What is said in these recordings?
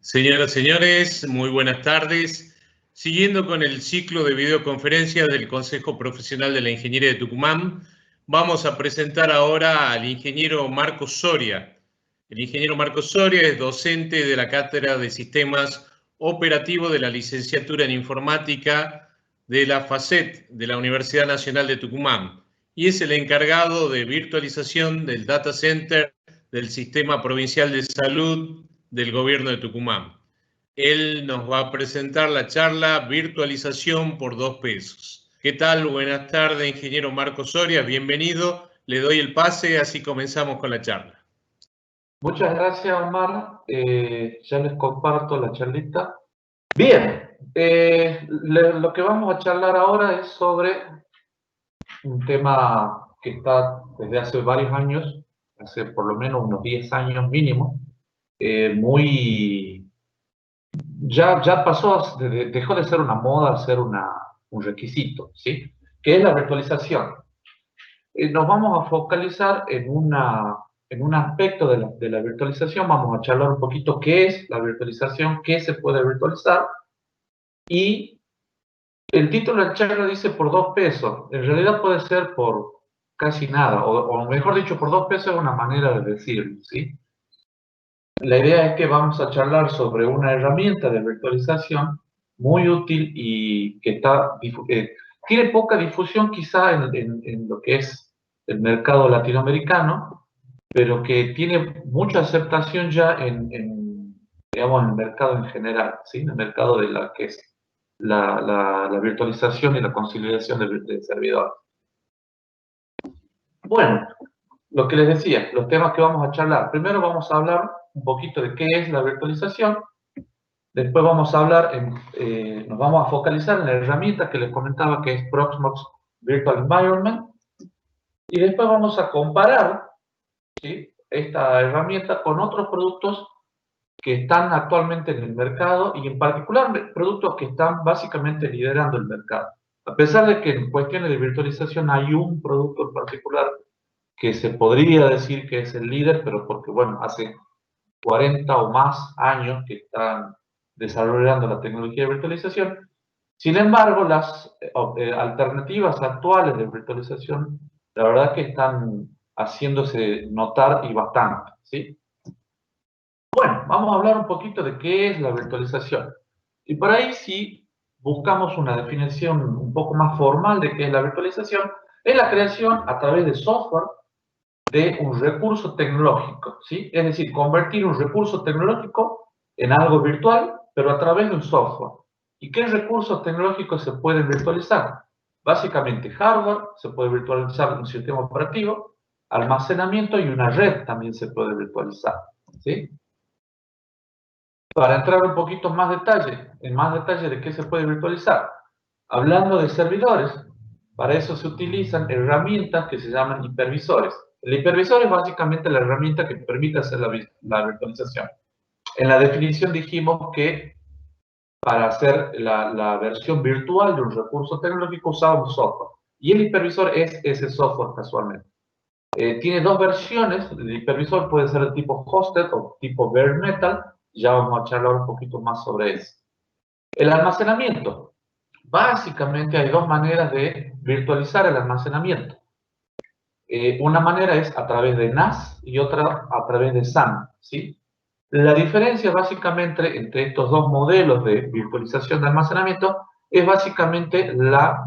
Señoras y señores, muy buenas tardes. Siguiendo con el ciclo de videoconferencias del Consejo Profesional de la Ingeniería de Tucumán, vamos a presentar ahora al ingeniero Marcos Soria. El ingeniero Marcos Soria es docente de la Cátedra de Sistemas Operativos de la Licenciatura en Informática de la FACET de la Universidad Nacional de Tucumán y es el encargado de virtualización del Data Center del Sistema Provincial de Salud del Gobierno de Tucumán. Él nos va a presentar la charla Virtualización por 2 pesos. ¿Qué tal? Buenas tardes, ingeniero Marcos Soria. Bienvenido. Le doy el pase, así comenzamos con la charla. Muchas gracias, Omar. Ya les comparto la charlita. Bien, lo que vamos a charlar ahora es sobre un tema que está desde hace varios años, hace por lo menos unos 10 años mínimo, ya pasó, dejó de ser una moda a ser un requisito, ¿sí? Que es la virtualización. Nos vamos a focalizar en un aspecto de la virtualización. Vamos a charlar un poquito qué es la virtualización, qué se puede virtualizar. Y el título de la charla dice por 2 pesos. En realidad puede ser por casi nada, o mejor dicho, por 2 pesos es una manera de decirlo, ¿sí? La idea es que vamos a charlar sobre una herramienta de virtualización muy útil y que tiene poca difusión quizá en lo que es el mercado latinoamericano, pero que tiene mucha aceptación ya digamos, en el mercado en general, ¿sí? En el mercado de la que es la virtualización y la consolidación de servidores. Bueno, lo que les decía, los temas que vamos a charlar. Primero vamos a hablar un poquito de qué es la virtualización. Después vamos a hablar, nos vamos a focalizar en la herramienta que les comentaba que es Proxmox Virtual Environment. Y después vamos a comparar, ¿sí?, esta herramienta con otros productos que están actualmente en el mercado y en particular productos que están básicamente liderando el mercado. A pesar de que en cuestiones de virtualización hay un producto en particular que se podría decir que es el líder, pero porque, bueno, hace 40 o más años que están desarrollando la tecnología de virtualización. Sin embargo, las alternativas actuales de virtualización, la verdad que están haciéndose notar y bastante, ¿sí? Bueno, vamos a hablar un poquito de qué es la virtualización. Y por ahí, si buscamos una definición un poco más formal de qué es la virtualización, es la creación a través de software de un recurso tecnológico, ¿sí? Es decir, convertir un recurso tecnológico en algo virtual, pero a través de un software. ¿Y qué recursos tecnológicos se pueden virtualizar? Básicamente hardware, se puede virtualizar un sistema operativo, almacenamiento y una red también se puede virtualizar, ¿sí? Para entrar un poquito más en más detalle de qué se puede virtualizar, hablando de servidores, para eso se utilizan herramientas que se llaman hipervisores. El hipervisor es básicamente la herramienta que permite hacer la virtualización. En la definición dijimos que para hacer la versión virtual de un recurso tecnológico usaba un software. Y el hipervisor es ese software casualmente. Tiene 2 versiones. El hipervisor puede ser de tipo hosted o tipo bare metal. Ya vamos a charlar un poquito más sobre eso. El almacenamiento. Básicamente hay 2 maneras de virtualizar el almacenamiento. Una manera es a través de NAS y otra a través de SAN, ¿sí? La diferencia básicamente entre estos 2 modelos de virtualización de almacenamiento es básicamente la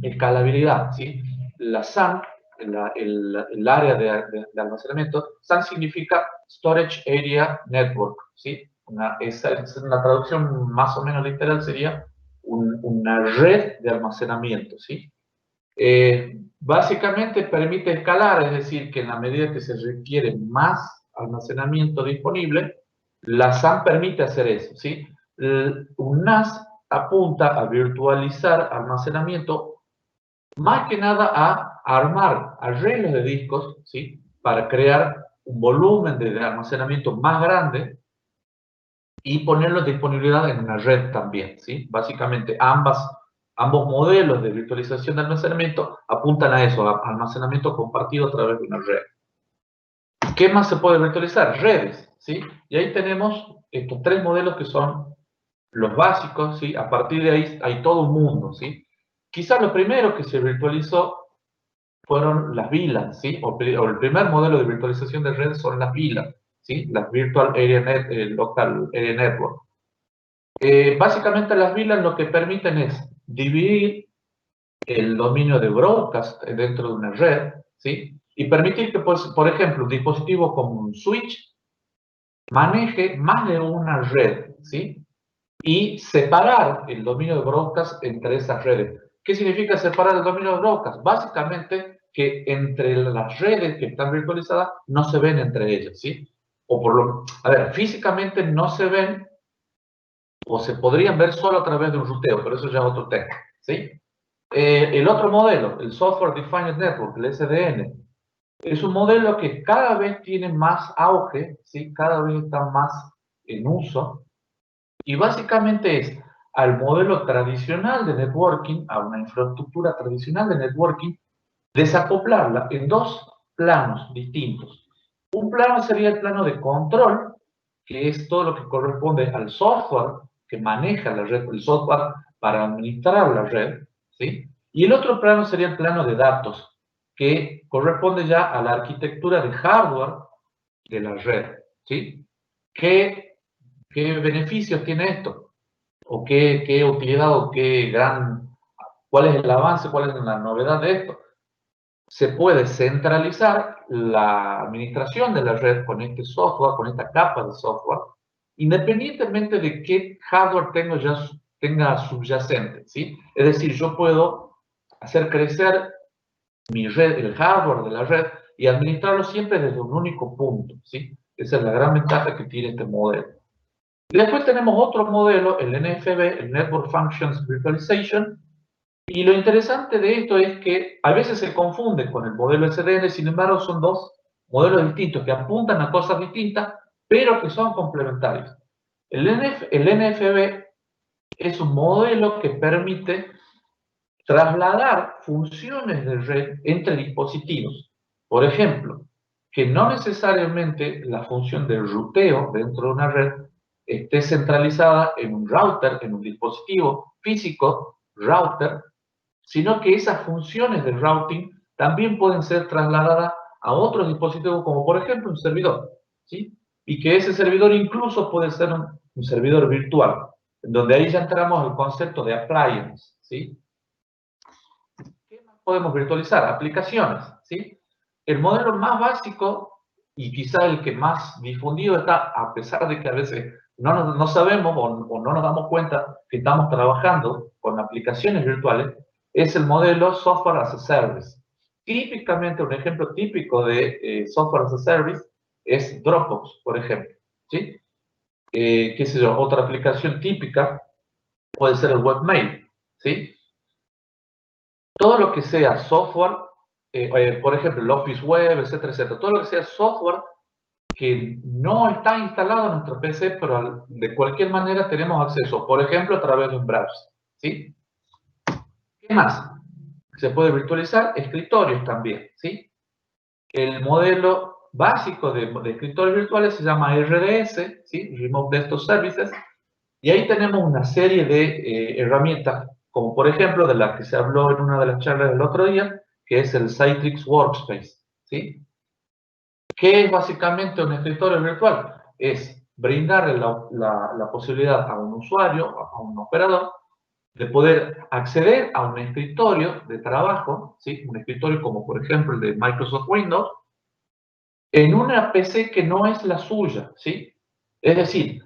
escalabilidad, ¿sí? La SAN, el área de almacenamiento, SAN significa Storage Area Network, ¿sí? Esa es una traducción más o menos literal, sería una red de almacenamiento, ¿sí? Básicamente permite escalar, es decir, que en la medida que se requiere más almacenamiento disponible, la SAN permite hacer eso, ¿sí? Un NAS apunta a virtualizar almacenamiento, más que nada a armar arreglos de discos, ¿sí?, para crear un volumen de almacenamiento más grande y ponerlo en disponibilidad en una red también, ¿sí? Básicamente ambos modelos de virtualización de almacenamiento apuntan a eso, a almacenamiento compartido a través de una red. ¿Qué más se puede virtualizar? Redes, ¿sí? Y ahí tenemos estos tres modelos que son los básicos, ¿sí? A partir de ahí hay todo un mundo, ¿sí? Quizás lo primero que se virtualizó fueron las VLANs, ¿sí? O el primer modelo de virtualización de redes son las VLANs, ¿sí? Las Virtual Area Local Area Network. Básicamente las VLANs lo que permiten es dividir el dominio de broadcast dentro de una red, ¿sí? Y permitir que, pues, por ejemplo, un dispositivo como un switch maneje más de una red, ¿sí? Y separar el dominio de broadcast entre esas redes. ¿Qué significa separar el dominio de broadcast? Básicamente que entre las redes que están virtualizadas no se ven entre ellas, ¿sí? A ver, físicamente no se ven o se podrían ver solo a través de un ruteo, pero eso ya es otro tema, ¿sí? El otro modelo, el Software Defined Network, el SDN, es un modelo que cada vez tiene más auge, ¿sí? Cada vez está más en uso, y básicamente es al modelo tradicional de networking, a una infraestructura tradicional de networking, desacoplarla en dos planos distintos. Un plano sería el plano de control, que es todo lo que corresponde al software que maneja la red, el software para administrar la red, ¿sí? Y el otro plano sería el plano de datos, que corresponde ya a la arquitectura de hardware de la red, ¿sí? ¿Qué beneficios tiene esto? ¿O qué utilidad o cuál es el avance, cuál es la novedad de esto? Se puede centralizar la administración de la red con este software, con esta capa de software, independientemente de qué hardware tenga subyacente, ¿sí? Es decir, yo puedo hacer crecer mi red, el hardware de la red, y administrarlo siempre desde un único punto, ¿sí? Esa es la gran ventaja que tiene este modelo. Y después tenemos otro modelo, el NFV, el Network Functions Virtualization, y lo interesante de esto es que a veces se confunde con el modelo SDN, sin embargo son dos modelos distintos que apuntan a cosas distintas, pero que son complementarios. El NFV es un modelo que permite trasladar funciones de red entre dispositivos. Por ejemplo, que no necesariamente la función de ruteo dentro de una red esté centralizada en un router, en un dispositivo físico, router, sino que esas funciones de routing también pueden ser trasladadas a otros dispositivos, como por ejemplo un servidor, ¿sí? Y que ese servidor incluso puede ser un servidor virtual, en donde ahí ya entramos al concepto de appliance, ¿sí? ¿Qué más podemos virtualizar? Aplicaciones, ¿sí? El modelo más básico y quizá el que más difundido está, a pesar de que a veces no sabemos o no nos damos cuenta que estamos trabajando con aplicaciones virtuales, es el modelo Software as a Service. Típicamente, un ejemplo típico de Software as a Service es Dropbox, por ejemplo, ¿sí? Qué sé yo, otra aplicación típica puede ser el webmail, ¿sí? Todo lo que sea software, por ejemplo, el Office Web, etcétera, etcétera, todo lo que sea software que no está instalado en nuestro PC, pero de cualquier manera tenemos acceso, por ejemplo, a través de un browser, ¿sí? ¿Qué más? Se puede virtualizar escritorios también, ¿sí? El modelo básico de escritorios virtuales se llama RDS, ¿sí? Remote Desktop Services, y ahí tenemos una serie de herramientas, como por ejemplo de la que se habló en una de las charlas del otro día, que es el Citrix Workspace, ¿sí? ¿Qué es básicamente un escritorio virtual? Es brindarle la posibilidad a un usuario, a un operador, de poder acceder a un escritorio de trabajo, ¿sí? Un escritorio como por ejemplo el de Microsoft Windows, en una PC que no es la suya, ¿sí? Es decir,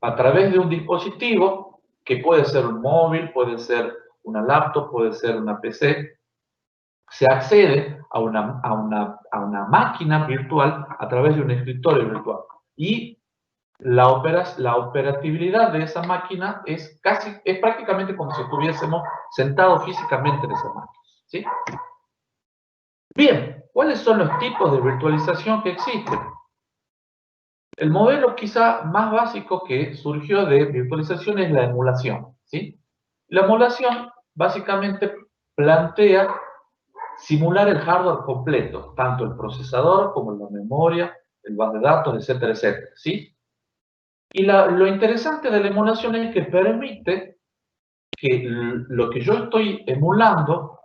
a través de un dispositivo que puede ser un móvil, puede ser una laptop, puede ser una PC, se accede a una máquina virtual a través de un escritorio virtual. Y la operatividad de esa máquina es prácticamente como si estuviésemos sentados físicamente en esa máquina, ¿sí? Bien, ¿cuáles son los tipos de virtualización que existen? El modelo quizá más básico que surgió de virtualización es la emulación, ¿sí? La emulación básicamente plantea simular el hardware completo, tanto el procesador como la memoria, el base de datos, etcétera, etcétera, ¿sí? Y lo interesante de la emulación es que permite que lo que yo estoy emulando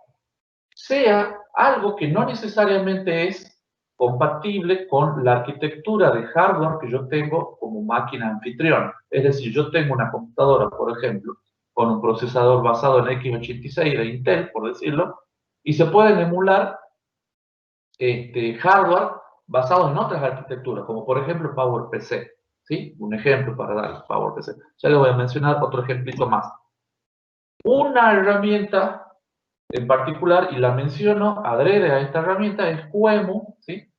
sea algo que no necesariamente es compatible con la arquitectura de hardware que yo tengo como máquina anfitriona. Es decir, yo tengo una computadora, por ejemplo, con un procesador basado en x86 de Intel, por decirlo, y se pueden emular hardware basado en otras arquitecturas, como por ejemplo PowerPC, ¿sí? Un ejemplo para dar PowerPC. Ya le voy a mencionar otro ejemplito más. Una herramienta en particular, y la menciono adrede a esta herramienta, es QEMU, ¿sí?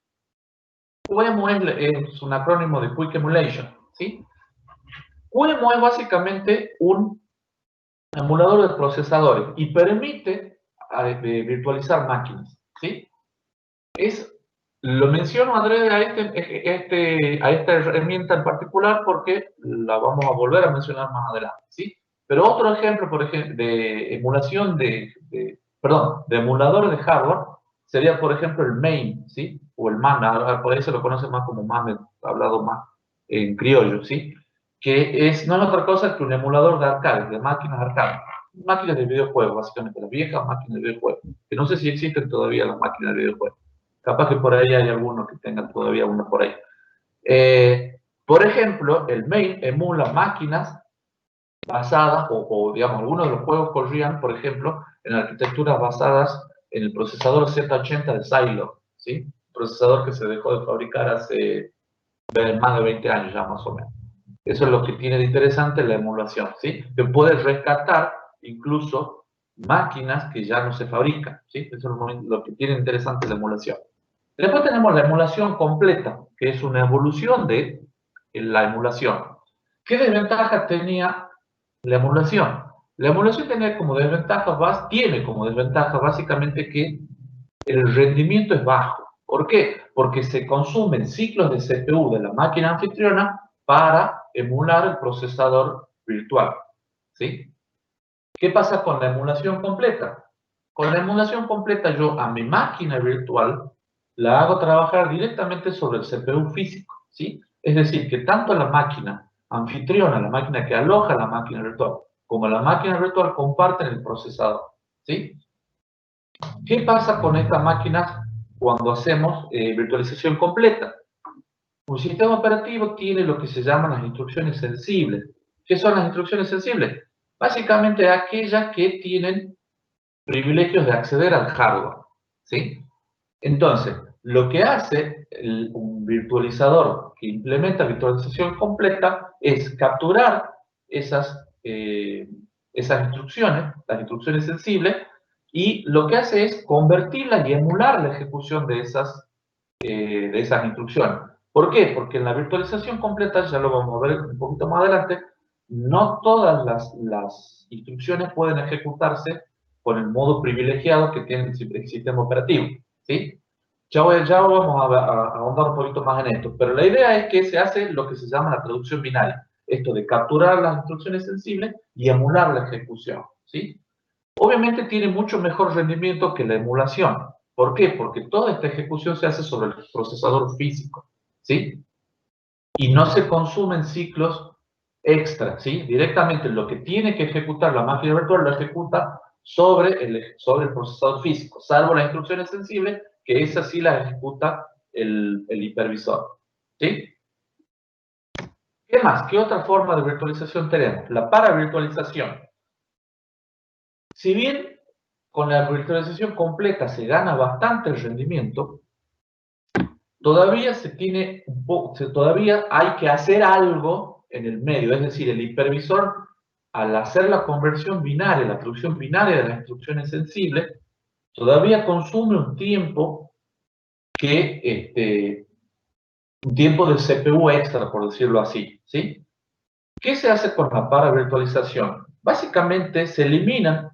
QEMU es un acrónimo de Quick Emulation, ¿sí? QEMU es básicamente un emulador de procesadores y permite virtualizar máquinas, ¿sí? Lo menciono adrede a esta herramienta en particular porque la vamos a volver a mencionar más adelante, ¿sí? Pero otro ejemplo, por ejemplo, de emulación perdón, de emulador de hardware sería, por ejemplo, el MAME, ¿sí? O el MAN, por ahí se lo conoce más como MAME, hablado más en criollo, ¿sí? Que no es otra cosa que un emulador de arcade, de máquinas arcade. Máquinas de videojuegos, básicamente, las viejas máquinas de videojuegos. Que no sé si existen todavía las máquinas de videojuegos. Capaz que por ahí hay algunos que tengan todavía uno por ahí. Por ejemplo, el MAME emula máquinas basadas, digamos, algunos de los juegos corrían, por ejemplo, en arquitecturas basadas en el procesador Z80 de Silo, ¿sí? Procesador que se dejó de fabricar hace más de 20 años ya, más o menos. Eso es lo que tiene de interesante la emulación, ¿sí? Que puede rescatar incluso máquinas que ya no se fabrican, ¿sí? Eso es lo que tiene interesante la emulación. Después tenemos la emulación completa, que es una evolución de la emulación. ¿Qué desventajas tenía la emulación? La emulación tiene como desventaja básicamente que el rendimiento es bajo. ¿Por qué? Porque se consumen ciclos de CPU de la máquina anfitriona para emular el procesador virtual, ¿sí? ¿Qué pasa con la emulación completa? Con la emulación completa yo a mi máquina virtual la hago trabajar directamente sobre el CPU físico, ¿sí? Es decir, que tanto la máquina anfitriona, la máquina que aloja la máquina virtual, como la máquina virtual comparten el procesador, ¿sí? ¿Qué pasa con estas máquinas cuando hacemos virtualización completa? Un sistema operativo tiene lo que se llaman las instrucciones sensibles. ¿Qué son las instrucciones sensibles? Básicamente aquellas que tienen privilegios de acceder al hardware, ¿sí? Entonces, lo que hace un virtualizador que implementa virtualización completa es capturar esas instrucciones, las instrucciones sensibles, y lo que hace es convertirlas y emular la ejecución de esas instrucciones. ¿Por qué? Porque en la virtualización completa, ya lo vamos a ver un poquito más adelante, no todas las instrucciones pueden ejecutarse con el modo privilegiado que tiene el sistema operativo, ¿sí? Ya vamos a ahondar un poquito más en esto, pero la idea es que se hace lo que se llama la traducción binaria, esto de capturar las instrucciones sensibles y emular la ejecución, ¿sí? Obviamente tiene mucho mejor rendimiento que la emulación. ¿Por qué? Porque toda esta ejecución se hace sobre el procesador físico, ¿sí? Y no se consumen ciclos extra, ¿sí? Directamente lo que tiene que ejecutar la máquina virtual lo ejecuta sobre el procesador físico, salvo las instrucciones sensibles, que esas sí las ejecuta el hipervisor, ¿sí? ¿Qué más? ¿Qué otra forma de virtualización tenemos? La paravirtualización. Si bien con la virtualización completa se gana bastante rendimiento, todavía todavía hay que hacer algo en el medio, es decir, el hipervisor, al hacer la conversión binaria, la traducción binaria de las instrucciones sensibles, todavía consume un tiempo un tiempo de CPU extra, por decirlo así, ¿sí? ¿Qué se hace con la paravirtualización? Básicamente se eliminan,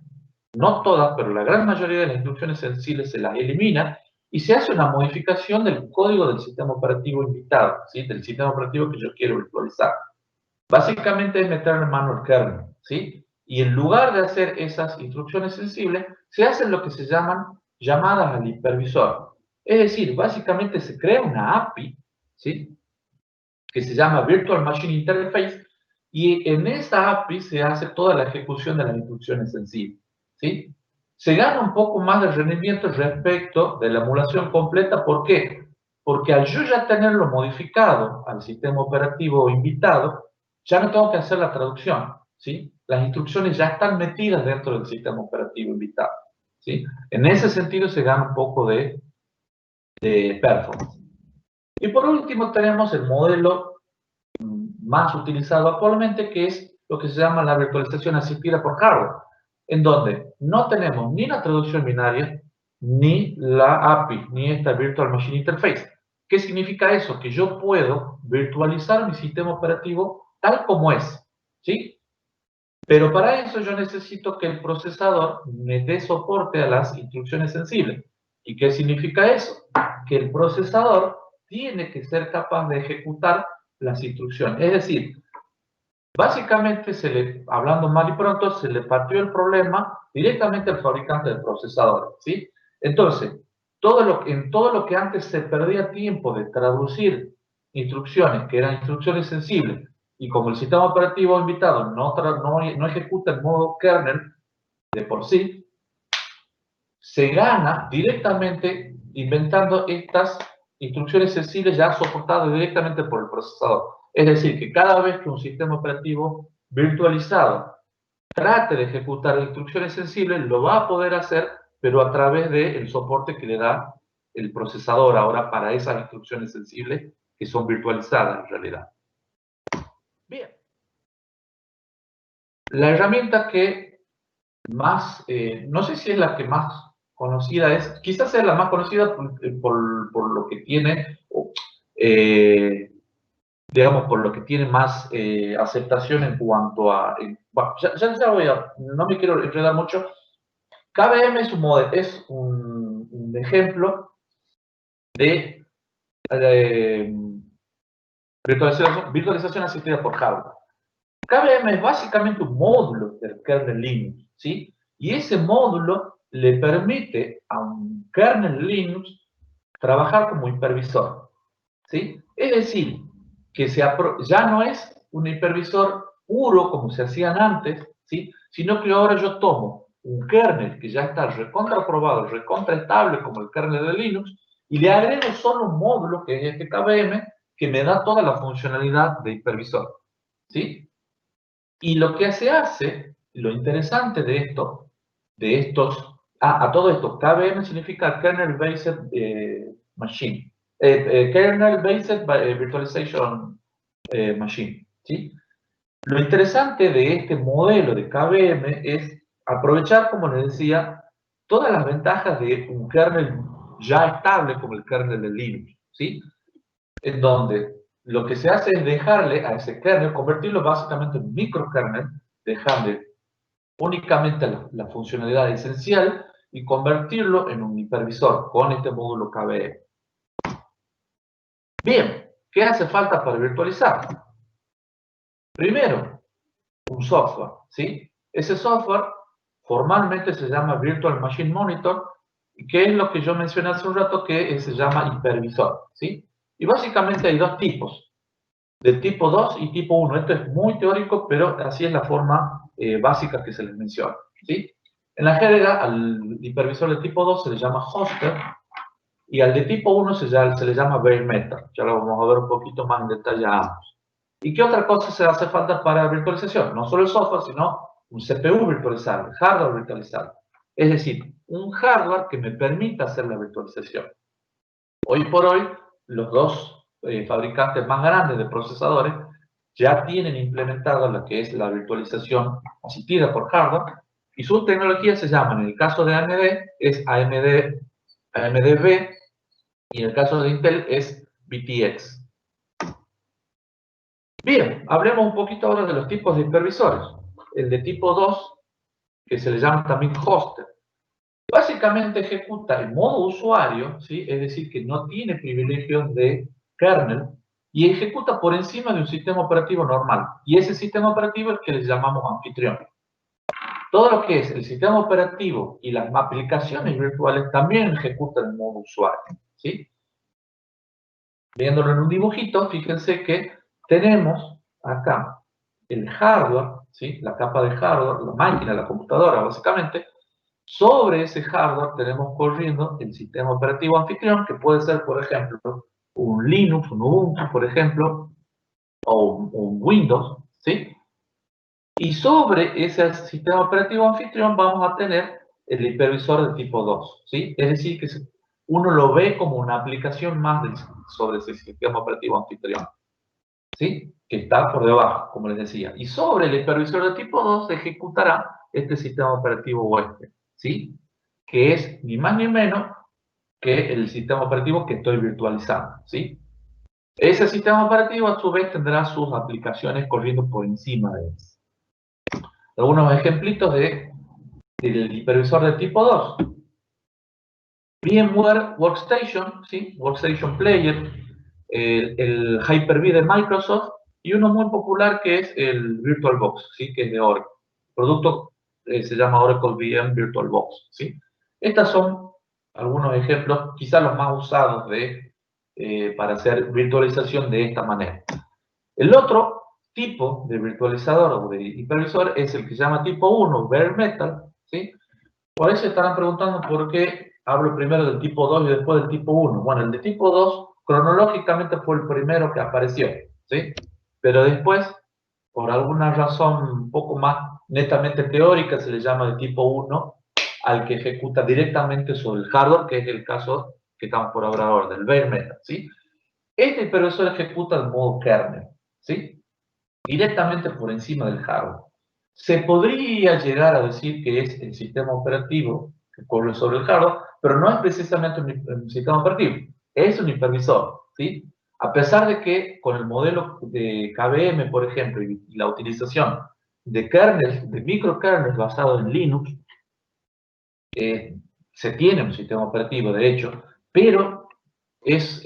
no todas, pero la gran mayoría de las instrucciones sensibles se las elimina y se hace una modificación del código del sistema operativo invitado, ¿sí? Del sistema operativo que yo quiero virtualizar. Básicamente es meterle mano al kernel, ¿sí? Y en lugar de hacer esas instrucciones sensibles, se hacen lo que se llaman llamadas al hipervisor. Es decir, básicamente se crea una API, ¿sí? Que se llama Virtual Machine Interface, y en esa API se hace toda la ejecución de las instrucciones sensibles, ¿sí? Se gana un poco más de rendimiento respecto de la emulación completa. ¿Por qué? Porque al yo ya tenerlo modificado al sistema operativo invitado, ya no tengo que hacer la traducción, ¿sí? Las instrucciones ya están metidas dentro del sistema operativo invitado, ¿sí? En ese sentido se gana un poco de performance. Y por último tenemos el modelo más utilizado actualmente, que es lo que se llama la virtualización asistida por hardware, en donde no tenemos ni la traducción binaria, ni la API, ni esta Virtual Machine Interface. ¿Qué significa eso? Que yo puedo virtualizar mi sistema operativo tal como es, ¿sí? Pero para eso yo necesito que el procesador me dé soporte a las instrucciones sensibles. ¿Y qué significa eso? Que el procesador tiene que ser capaz de ejecutar las instrucciones. Es decir, básicamente, hablando mal y pronto, se le partió el problema directamente al fabricante del procesador, ¿sí? Entonces, en todo lo que antes se perdía tiempo de traducir instrucciones, que eran instrucciones sensibles, y como el sistema operativo invitado no ejecuta el modo kernel de por sí, se gana directamente inventando estas instrucciones sensibles ya soportadas directamente por el procesador. Es decir, que cada vez que un sistema operativo virtualizado trate de ejecutar instrucciones sensibles, lo va a poder hacer, pero a través del soporte que le da el procesador ahora para esas instrucciones sensibles que son virtualizadas en realidad. Bien. La herramienta que más, no sé si es la que más conocida es, quizás sea la más conocida por lo que tiene, eh, digamos, por lo que tiene más aceptación en cuanto a, bueno, ya voy a, no me quiero enredar mucho. KVM es un ejemplo de virtualización asistida por hardware. KVM es básicamente un módulo del kernel Linux, ¿sí? Y ese módulo le permite a un kernel Linux trabajar como hipervisor, ¿sí? Es decir, que ya no es un hipervisor puro como se hacían antes, ¿sí? Sino que ahora yo tomo un kernel que ya está recontraprobado, recontraestable como el kernel de Linux, y le agrego solo un módulo, que es este KVM, que me da toda la funcionalidad de hipervisor, ¿sí? Y lo que se hace, lo interesante de esto, a todo esto, KVM significa Kernel Based Machine, Kernel Based Virtualization Machine, ¿sí? Lo interesante de este modelo de KVM es aprovechar, como les decía, todas las ventajas de un kernel ya estable como el kernel de Linux, ¿sí? En donde lo que se hace es dejarle a ese kernel, convertirlo básicamente en un microkernel, dejarle únicamente la funcionalidad esencial y convertirlo en un hipervisor con este módulo KVM. Bien, ¿qué hace falta para virtualizar? Primero, un software, ¿sí? Ese software formalmente se llama Virtual Machine Monitor, que es lo que yo mencioné hace un rato, que se llama hipervisor, ¿sí? Y básicamente hay dos tipos, de tipo 2 y tipo 1. Esto es muy teórico, pero así es la forma básica que se les menciona, ¿sí? En la jerga, al hipervisor de tipo 2 se le llama hoster, y al de tipo 1 se le llama bare metal. Ya lo vamos a ver un poquito más en detalle a ambos. ¿Y qué otra cosa se hace falta para virtualización? No solo el software, sino un CPU virtualizable, hardware virtualizable. Es decir, un hardware que me permita hacer la virtualización. Hoy por hoy, los dos fabricantes más grandes de procesadores ya tienen implementada lo que es la virtualización asistida por hardware, y su tecnología se llama, en el caso de AMD, es AMD-V, y en el caso de Intel es VTX. Bien, hablemos un poquito ahora de los tipos de hipervisores. El de tipo 2, que se le llama también hoster, básicamente ejecuta en modo usuario, ¿sí? Es decir, que no tiene privilegios de kernel, y ejecuta por encima de un sistema operativo normal. Y ese sistema operativo es el que le llamamos anfitrión. Todo lo que es el sistema operativo y las aplicaciones virtuales también ejecutan en modo usuario, ¿sí? Viéndolo en un dibujito, fíjense que tenemos acá el hardware, ¿sí? La capa de hardware, la máquina, la computadora, básicamente. Sobre ese hardware tenemos corriendo el sistema operativo anfitrión, que puede ser, por ejemplo, un Linux, un Ubuntu, por ejemplo, o un Windows, ¿sí? Y sobre ese sistema operativo anfitrión vamos a tener el hipervisor de tipo 2, ¿sí? Es decir, que uno lo ve como una aplicación más sobre ese sistema operativo anfitrión, ¿sí? Que está por debajo, como les decía. Y sobre el hipervisor de tipo 2 se ejecutará este sistema operativo huésped, ¿sí? Que es ni más ni menos que el sistema operativo que estoy virtualizando, ¿sí? Ese sistema operativo a su vez tendrá sus aplicaciones corriendo por encima de eso. Algunos ejemplitos del hipervisor de tipo 2. VMware Workstation, ¿sí? Workstation Player, el Hyper-V de Microsoft y uno muy popular que es el VirtualBox, ¿sí? Que es de Oracle. El producto se llama Oracle VM VirtualBox, ¿sí? Estos son algunos ejemplos, quizás los más usados para hacer virtualización de esta manera. El otro tipo de virtualizador o de hipervisor es el que se llama tipo 1, Bare Metal, ¿sí? Por ahí se estarán preguntando por qué hablo primero del tipo 2 y después del tipo 1. Bueno, el de tipo 2 cronológicamente fue el primero que apareció, ¿sí? Pero después, por alguna razón un poco más netamente teórica, se le llama de tipo 1 al que ejecuta directamente sobre el hardware, que es el caso que estamos por hablar ahora, del bare metal, ¿sí? Este hipervisor ejecuta en modo kernel, ¿sí? Directamente por encima del hardware. Se podría llegar a decir que es el sistema operativo que corre sobre el hardware, pero no es precisamente un sistema operativo, es un hipervisor, ¿sí? A pesar de que con el modelo de KVM, por ejemplo, y la utilización de kernels, de microkernels basados en Linux, se tiene un sistema operativo, de hecho, pero es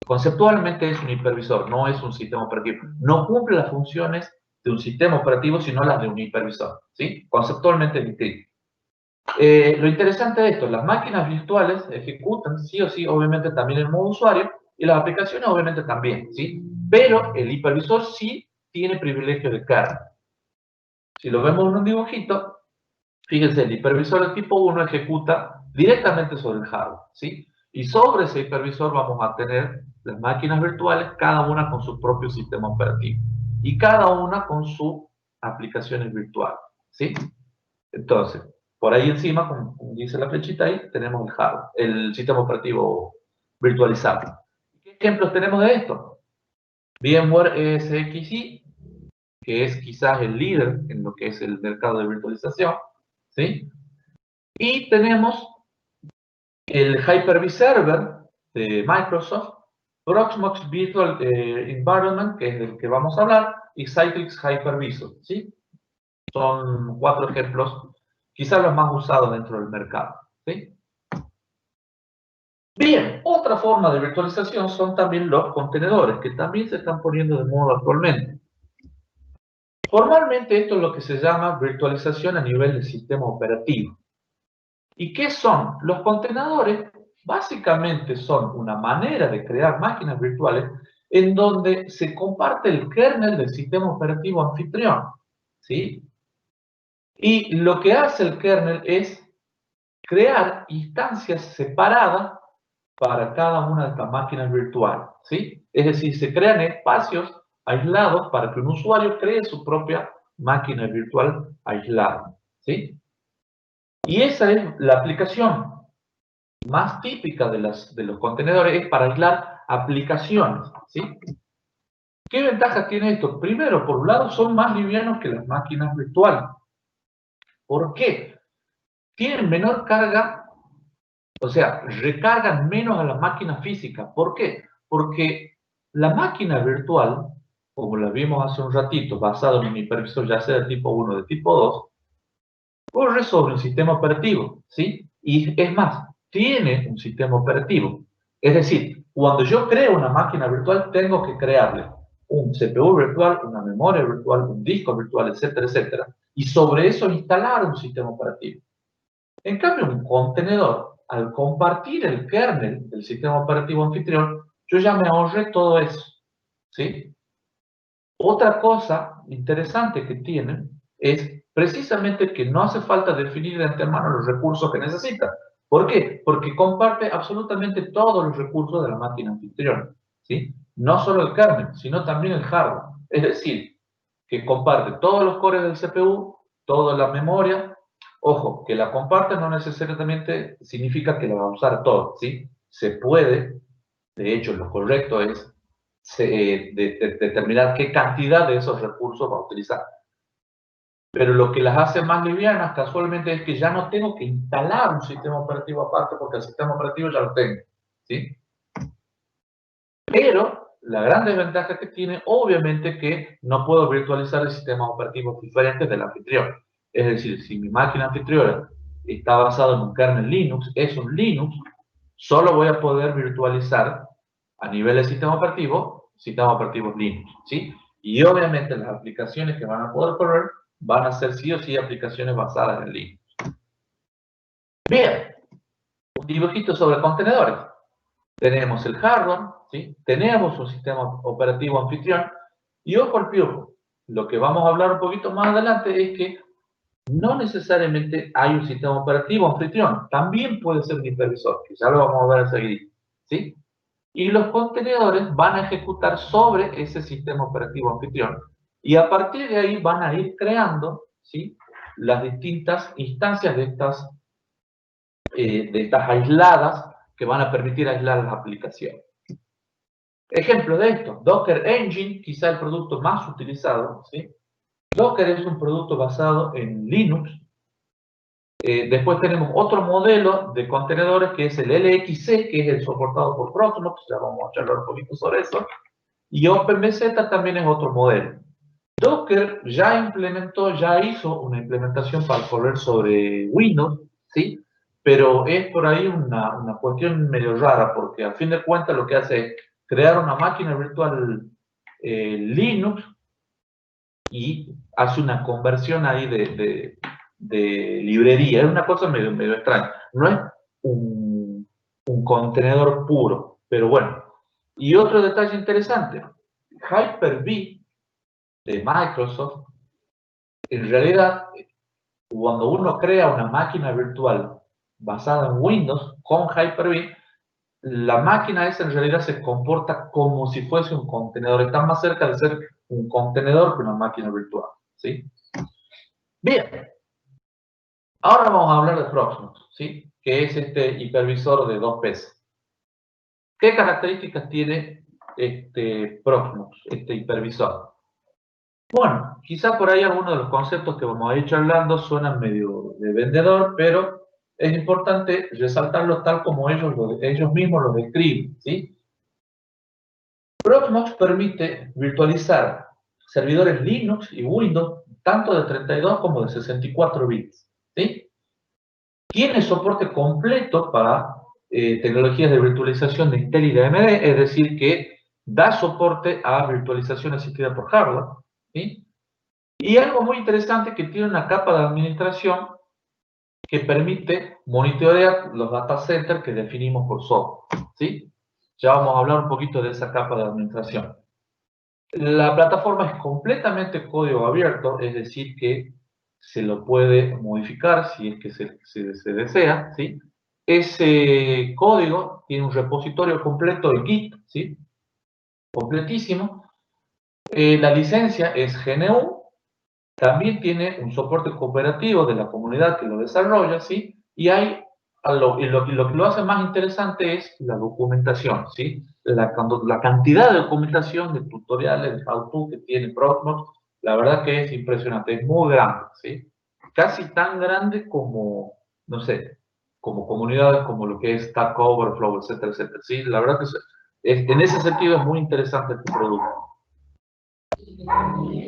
conceptualmente es un hipervisor, no es un sistema operativo. No cumple las funciones de un sistema operativo, sino las de un hipervisor, ¿sí? Conceptualmente distinto. Lo interesante de esto, las máquinas virtuales ejecutan sí o sí, obviamente también en modo usuario, y las aplicaciones obviamente también, ¿sí? Pero el hipervisor sí tiene privilegio de kernel. Si lo vemos en un dibujito, fíjense, el hipervisor de tipo 1 ejecuta directamente sobre el hardware, ¿sí? Y sobre ese hipervisor vamos a tener las máquinas virtuales, cada una con su propio sistema operativo y cada una con sus aplicaciones virtuales, ¿sí? Entonces, por ahí encima, como dice la flechita ahí, tenemos el hardware, el sistema operativo virtualizado. ¿Qué ejemplos tenemos de esto? VMware ESXi, que es quizás el líder en lo que es el mercado de virtualización, ¿sí? Y tenemos el Hyper-V Server de Microsoft, Proxmox Virtual Environment, que es del que vamos a hablar, y Cyclix Hypervisor, ¿sí? Son 4 ejemplos, quizás los más usados dentro del mercado, ¿sí? Bien, otra forma de virtualización son también los contenedores, que también se están poniendo de moda actualmente. Formalmente esto es lo que se llama virtualización a nivel del sistema operativo. ¿Y qué son? Los contenedores básicamente son una manera de crear máquinas virtuales en donde se comparte el kernel del sistema operativo anfitrión, ¿sí? Y lo que hace el kernel es crear instancias separadas para cada una de estas máquinas virtuales, ¿sí? Es decir, se crean espacios aislados para que un usuario cree su propia máquina virtual aislada, ¿sí? Y esa es la aplicación más típica de los contenedores, es para aislar aplicaciones, ¿sí? ¿Qué ventajas tiene esto? Primero, por un lado, son más livianos que las máquinas virtuales. ¿Por qué? Tienen menor carga, o sea, recargan menos a la máquina física. ¿Por qué? Porque la máquina virtual, como la vimos hace un ratito, basada en un hipervisor ya sea de tipo 1 o de tipo 2, corre sobre un sistema operativo, ¿sí? Y es más, tiene un sistema operativo. Es decir, cuando yo creo una máquina virtual, tengo que crearle un CPU virtual, una memoria virtual, un disco virtual, etcétera, etcétera. Y sobre eso instalar un sistema operativo. En cambio, un contenedor, al compartir el kernel del sistema operativo anfitrión, yo ya me ahorré todo eso, ¿sí? Otra cosa interesante que tienen es precisamente que no hace falta definir de antemano los recursos que necesita. ¿Por qué? Porque comparte absolutamente todos los recursos de la máquina anfitriona, ¿sí? No solo el kernel, sino también el hardware. Es decir, que comparte todos los cores del CPU, toda la memoria. Ojo, que la comparte no necesariamente significa que la va a usar todo, ¿sí? Se puede, de hecho, lo correcto es determinar qué cantidad de esos recursos va a utilizar. Pero lo que las hace más livianas casualmente es que ya no tengo que instalar un sistema operativo aparte porque el sistema operativo ya lo tengo, ¿sí? Pero la gran desventaja que tiene, obviamente, que no puedo virtualizar el sistema operativo diferentes del anfitrión. Es decir, si mi máquina anfitriona está basada en un kernel Linux, es un Linux, solo voy a poder virtualizar a nivel de sistema operativo Linux, ¿sí? Y obviamente las aplicaciones que van a poder correr van a ser sí o sí aplicaciones basadas en Linux. Bien, un dibujito sobre contenedores. Tenemos el hardware, ¿sí? Tenemos un sistema operativo anfitrión, y ojo al piojo, lo que vamos a hablar un poquito más adelante es que no necesariamente hay un sistema operativo anfitrión, también puede ser un hipervisor, que ya lo vamos a ver enseguida, ¿sí? Y los contenedores van a ejecutar sobre ese sistema operativo anfitrión, y a partir de ahí van a ir creando, ¿sí?, las distintas instancias de estas aisladas que van a permitir aislar las aplicaciones. Ejemplo de esto, Docker Engine, quizá el producto más utilizado, ¿sí? Docker es un producto basado en Linux. Después tenemos otro modelo de contenedores que es el LXC, que es el soportado por Proxmox, ya vamos a charlar un poquito sobre eso. Y OpenBZ también es otro modelo. Docker ya hizo una implementación para correr sobre Windows, ¿sí? Pero es por ahí una cuestión medio rara, porque a fin de cuentas lo que hace es crear una máquina virtual Linux y hace una conversión ahí de librería. Es una cosa medio extraña. No es un contenedor puro, pero bueno. Y otro detalle interesante, Hyper-V de Microsoft, en realidad, cuando uno crea una máquina virtual basada en Windows con Hyper-V, la máquina esa en realidad se comporta como si fuese un contenedor. Está más cerca de ser un contenedor que una máquina virtual, ¿sí? Bien, ahora vamos a hablar de Proxmox, ¿sí?, que es este hipervisor de 2 P's. ¿Qué características tiene este Proxmox, este hipervisor? Bueno, quizá por ahí algunos de los conceptos que vamos a ir charlando suenan medio de vendedor, pero es importante resaltarlo tal como ellos mismos lo describen, ¿sí? Proxmox permite virtualizar servidores Linux y Windows tanto de 32 como de 64 bits, ¿sí? Tiene soporte completo para tecnologías de virtualización de Intel y de AMD, es decir, que da soporte a virtualización asistida por hardware, ¿sí? Y algo muy interesante, que tiene una capa de administración que permite monitorear los data centers que definimos por software, ¿sí? Ya vamos a hablar un poquito de esa capa de administración. La plataforma es completamente código abierto, es decir, que se lo puede modificar si es que se desea, ¿sí? Ese código tiene un repositorio completo de Git, ¿sí?, completísimo. La licencia es GNU. También tiene un soporte cooperativo de la comunidad que lo desarrolla, ¿sí? Y lo que lo hace más interesante es la documentación, ¿sí? La cantidad de documentación, de tutoriales, de how-to que tiene Proxmox, la verdad que es impresionante, es muy grande, ¿sí? Casi tan grande como, no sé, como comunidades como lo que es Stack Overflow, etcétera, etcétera, ¿sí? La verdad que en ese sentido es muy interesante este producto.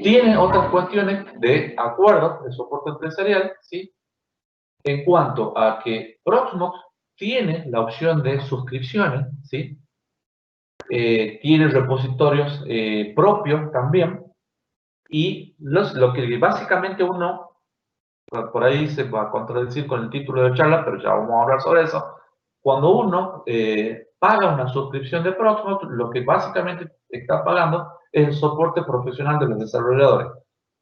Tiene otras cuestiones de acuerdo de soporte empresarial, ¿sí?, en cuanto a que Proxmox tiene la opción de suscripciones, ¿sí? Tiene repositorios propios también, y lo que básicamente uno, por ahí se va a contradecir con el título de charla, pero ya vamos a hablar sobre eso. Cuando uno paga una suscripción de Proxmox, lo que básicamente está pagando es el soporte profesional de los desarrolladores.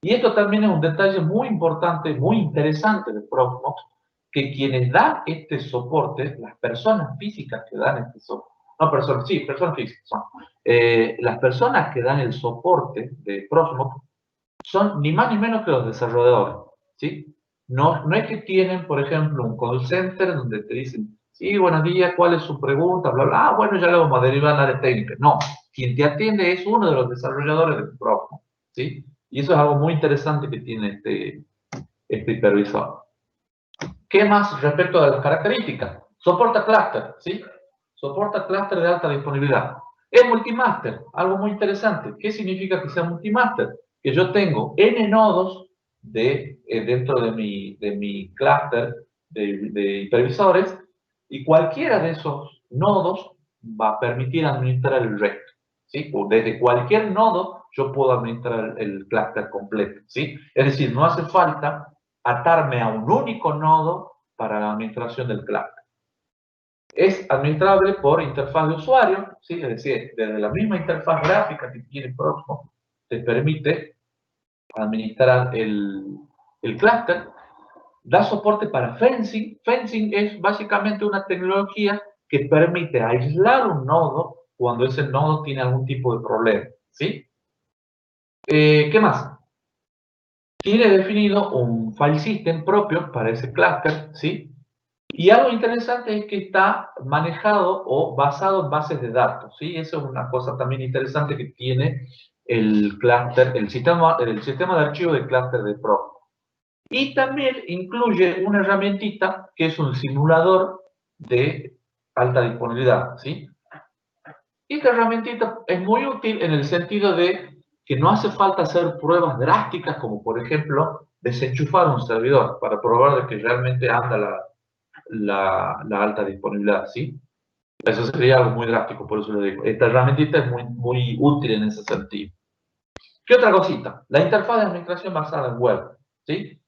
Y esto también es un detalle muy importante, muy interesante de Proxmox, que quienes dan este soporte, las personas físicas que dan este soporte, no personas, sí, personas físicas son, las personas que dan el soporte de Proxmox son ni más ni menos que los desarrolladores, ¿sí? No es que tienen, por ejemplo, un call center donde te dicen, sí, buenos días, ¿cuál es su pregunta? Bla, bla, bueno, ya lo vamos a derivar al área técnica. No, quien te atiende es uno de los desarrolladores del Proxmox, ¿sí? Y eso es algo muy interesante que tiene este hipervisor. ¿Qué más respecto a las características? Soporta clúster, ¿sí? Soporta clúster de alta disponibilidad. Es multimaster, algo muy interesante. ¿Qué significa que sea multimaster? Que yo tengo n nodos dentro de mi clúster de hipervisores y cualquiera de esos nodos va a permitir administrar el resto, ¿sí? Desde cualquier nodo yo puedo administrar el clúster completo, ¿sí? Es decir, no hace falta atarme a un único nodo para la administración del clúster. Es administrable por interfaz de usuario, ¿sí? Es decir, desde la misma interfaz gráfica que tiene Proxmox, te permite administrar el clúster. Da soporte para fencing. Fencing es básicamente una tecnología que permite aislar un nodo cuando ese nodo tiene algún tipo de problema, ¿sí? ¿Qué más? Tiene definido un file system propio para ese clúster, ¿sí? Y algo interesante es que está manejado o basado en bases de datos, ¿sí? Eso es una cosa también interesante que tiene el clúster, el sistema de archivo del clúster de Pro. Y también incluye una herramientita que es un simulador de alta disponibilidad, ¿sí? Y esta herramientita es muy útil en el sentido de que no hace falta hacer pruebas drásticas, como por ejemplo desenchufar un servidor para probar de que realmente anda la alta disponibilidad, ¿sí? Eso sería algo muy drástico, por eso lo digo. Esta herramientita es muy útil en ese sentido. ¿Qué otra cosita? La interfaz de administración basada en web, ¿sí?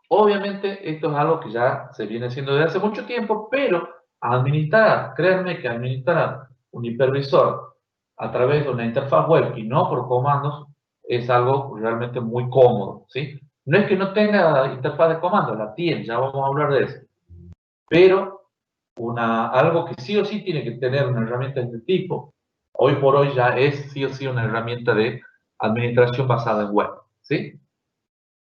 Obviamente esto es algo que ya se viene haciendo desde hace mucho tiempo, pero administrar, créanme que administrar un hipervisor a través de una interfaz web y no por comandos es algo realmente muy cómodo, ¿sí? No es que no tenga interfaz de comandos, la tiene, ya vamos a hablar de eso. Pero algo que sí o sí tiene que tener una herramienta de este tipo, hoy por hoy ya es sí o sí una herramienta de administración basada en web, ¿sí?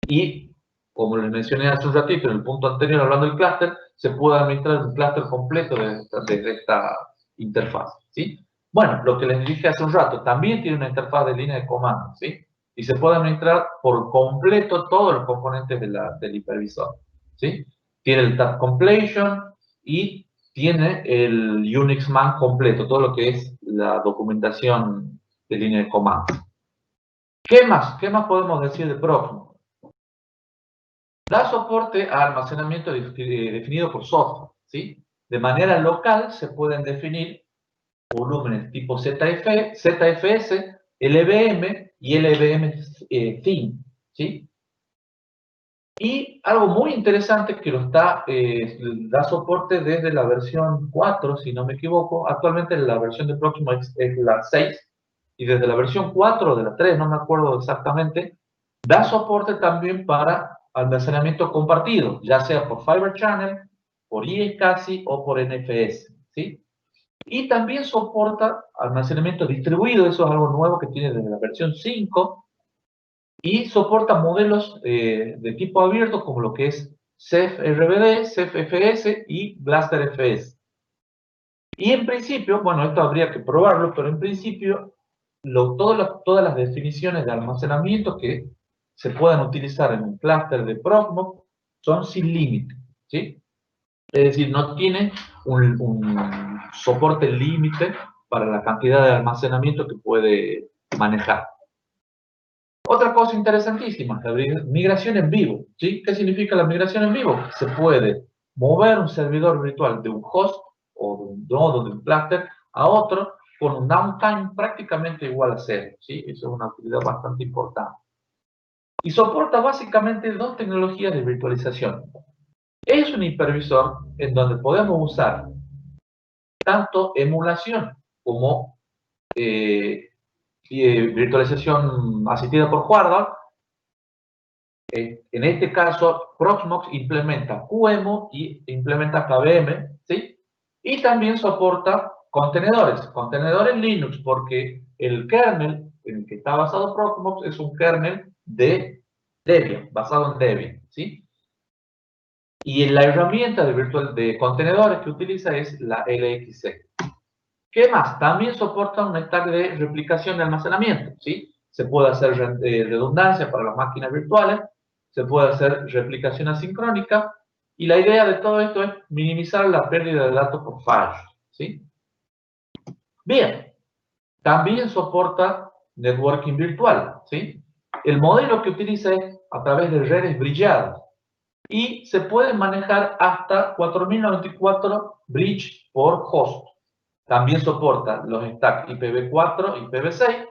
Y, como les mencioné hace un ratito en el punto anterior hablando del clúster, se puede administrar un clúster completo desde esta interfaz, ¿sí? Bueno, lo que les dije hace un rato, también tiene una interfaz de línea de comando, ¿sí? Y se puede administrar por completo todos los componentes del hipervisor, ¿sí? Tiene el tab completion y tiene el Unix man completo, todo lo que es la documentación de línea de comando. ¿Qué más? ¿Qué más podemos decir de Proxmox? Da soporte a almacenamiento definido por software, ¿sí? De manera local se pueden definir volúmenes tipo ZFS, LVM y LVM Theme, ¿sí? Y algo muy interesante que da soporte desde la versión 4, si no me equivoco. Actualmente la versión de Proxmox es la 6, y desde la versión 4 de la 3, no me acuerdo exactamente, da soporte también para almacenamiento compartido, ya sea por Fibre Channel, por eSCSI o por NFS, ¿sí? Y también soporta almacenamiento distribuido, eso es algo nuevo que tiene desde la versión 5, y soporta modelos de tipo abierto como lo que es Ceph RBD, Ceph FS y Blaster FS. Y en principio, bueno, esto habría que probarlo, pero en principio todas las definiciones de almacenamiento que se puedan utilizar en un clúster de Proxmox son sin límite, ¿sí? Es decir, no tiene un soporte límite para la cantidad de almacenamiento que puede manejar. Otra cosa interesantísima, la migración en vivo, ¿sí? ¿Qué significa la migración en vivo? Se puede mover un servidor virtual de un host o de un nodo de un clúster a otro con un downtime prácticamente igual a cero, ¿sí? Eso es una utilidad bastante importante. Y soporta básicamente dos tecnologías de virtualización. Es un hipervisor en donde podemos usar tanto emulación como virtualización asistida por hardware. En este caso, Proxmox implementa QEMU y implementa KVM, ¿sí? Y también soporta contenedores Linux, porque el kernel en el que está basado Proxmox es un kernel de Debian, basado en Debian, ¿sí? Y la herramienta de contenedores que utiliza es la LXC. ¿Qué más? También soporta un stack de replicación de almacenamiento, ¿sí? Se puede hacer redundancia para las máquinas virtuales, se puede hacer replicación asincrónica, y la idea de todo esto es minimizar la pérdida de datos por fallos, ¿sí? Bien, también soporta networking virtual, ¿sí? El modelo que utiliza es a través de redes brilladas, y se puede manejar hasta 4094 bridge por host. También soporta los stacks IPv4 y IPv6.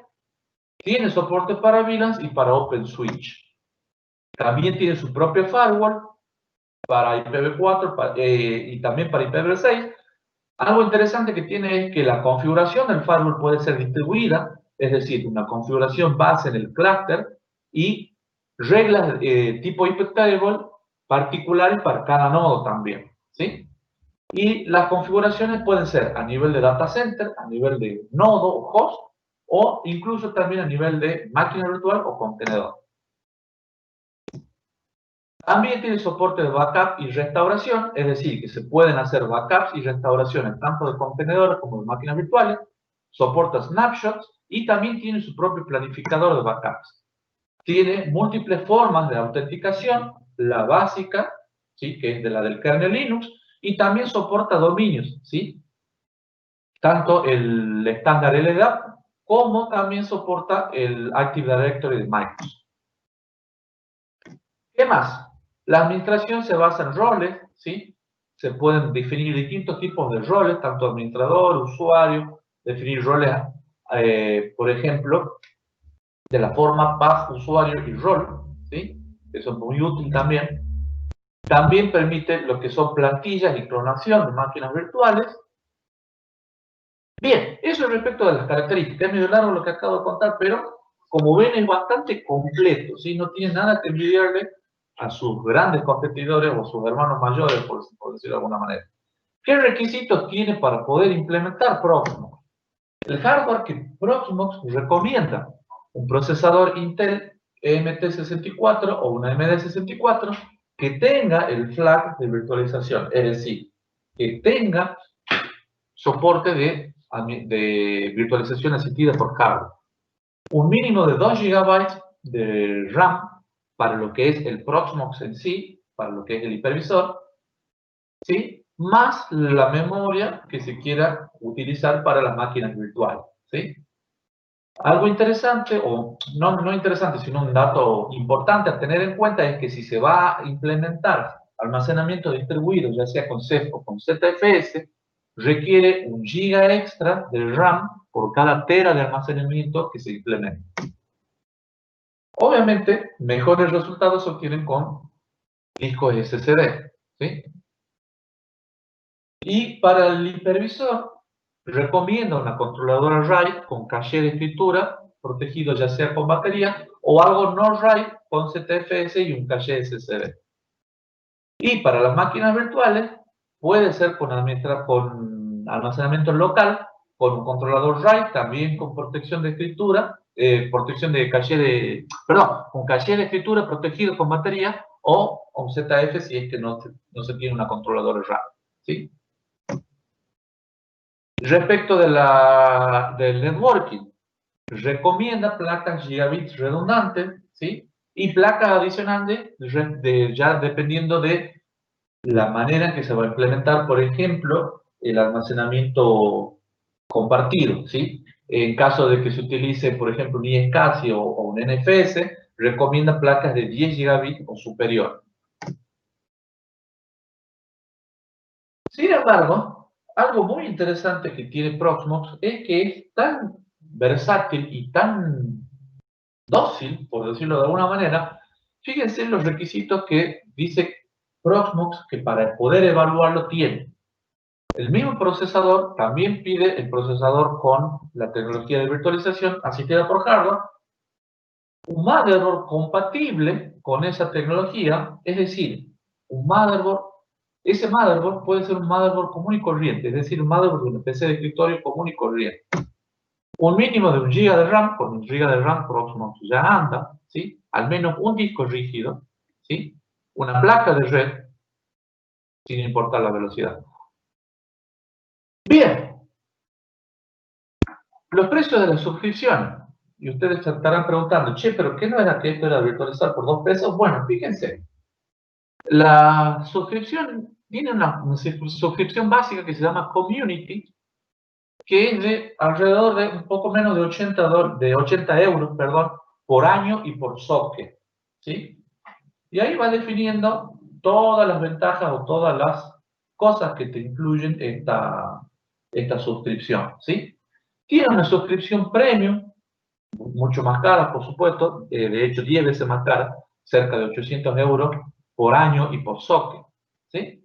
Tiene soporte para VLANs y para OpenSwitch. También tiene su propio firewall para IPv4 y también para IPv6. Algo interesante que tiene es que la configuración del firewall puede ser distribuida, es decir, una configuración base en el clúster y reglas tipo iptable particulares para cada nodo también, ¿sí? Y las configuraciones pueden ser a nivel de data center, a nivel de nodo o host, o incluso también a nivel de máquina virtual o contenedor. También tiene soporte de backup y restauración, es decir, que se pueden hacer backups y restauraciones tanto de contenedores como de máquinas virtuales. Soporta snapshots y también tiene su propio planificador de backups. Tiene múltiples formas de autenticación, la básica, ¿sí? Que es de la del kernel Linux, y también soporta dominios, ¿sí? Tanto el estándar LDAP como también soporta el Active Directory de Microsoft. ¿Qué más? La administración se basa en roles, ¿sí? Se pueden definir distintos tipos de roles, tanto administrador, usuario, definir roles, por ejemplo, de la forma path, usuario y rol, ¿sí? Eso es muy útil también. También permite lo que son plantillas y clonación de máquinas virtuales. Bien, eso respecto de las características. Es medio largo lo que acabo de contar, pero como ven es bastante completo, ¿sí? No tiene nada que envidiarle a sus grandes competidores o a sus hermanos mayores, por decirlo de alguna manera. ¿Qué requisitos tiene para poder implementar Proxmox? El hardware que Proxmox recomienda, un procesador Intel EMT64 o una AMD64 que tenga el flag de virtualización, es decir, que tenga soporte de virtualización asistida por hardware. Un mínimo de 2 GB de RAM para lo que es el Proxmox en sí, para lo que es el hipervisor, ¿sí? Más la memoria que se quiera utilizar para las máquinas virtuales, ¿sí? Algo interesante, o no interesante, sino un dato importante a tener en cuenta es que si se va a implementar almacenamiento distribuido, ya sea con Ceph o con ZFS, requiere un giga extra de RAM por cada tera de almacenamiento que se implemente. Obviamente, mejores resultados se obtienen con discos SSD, ¿sí? Y para el hipervisor, recomiendo una controladora RAID con caché de escritura protegido ya sea con batería o algo no RAID con ZFS y un caché SSD. Y para las máquinas virtuales, puede ser con almacenamiento local, con un controlador RAID, también con protección de escritura, protección de caché de, perdón, con caché de escritura protegido con batería o con ZF si es que no se tiene una controladora RAID, ¿sí? Respecto del networking, recomienda placas gigabits redundantes, ¿sí? Y placas adicionales ya dependiendo de la manera en que se va a implementar, por ejemplo, el almacenamiento compartido, ¿sí? En caso de que se utilice, por ejemplo, un iSCSI o un NFS, recomienda placas de 10 gigabits o superior. Sin embargo, algo muy interesante que tiene Proxmox es que es tan versátil y tan dócil, por decirlo de alguna manera. Fíjense los requisitos que dice Proxmox que para poder evaluarlo tiene. El mismo procesador también pide el procesador con la tecnología de virtualización asistida por hardware, un motherboard compatible con esa tecnología, es decir, un motherboard, ese motherboard puede ser un motherboard común y corriente, es decir, un motherboard de una PC de escritorio común y corriente. Un mínimo de 1 GB de RAM, con 1 GB de RAM Proxmox ya anda, ¿sí? Al menos un disco rígido, ¿sí? Una placa de red, sin importar la velocidad. Bien, los precios de la suscripción. Y ustedes se estarán preguntando, che, pero ¿qué no era que esto era virtualizar por 2 pesos? Bueno, fíjense, la suscripción tiene una suscripción básica que se llama Community, que es de alrededor de un poco menos de 80 euros, perdón, por año y por socket, ¿sí? Y ahí va definiendo todas las ventajas o todas las cosas que te incluyen esta suscripción, ¿sí? Tiene una suscripción premium, mucho más cara, por supuesto, de hecho 10 veces más cara, cerca de 800 euros por año y por socket, ¿sí?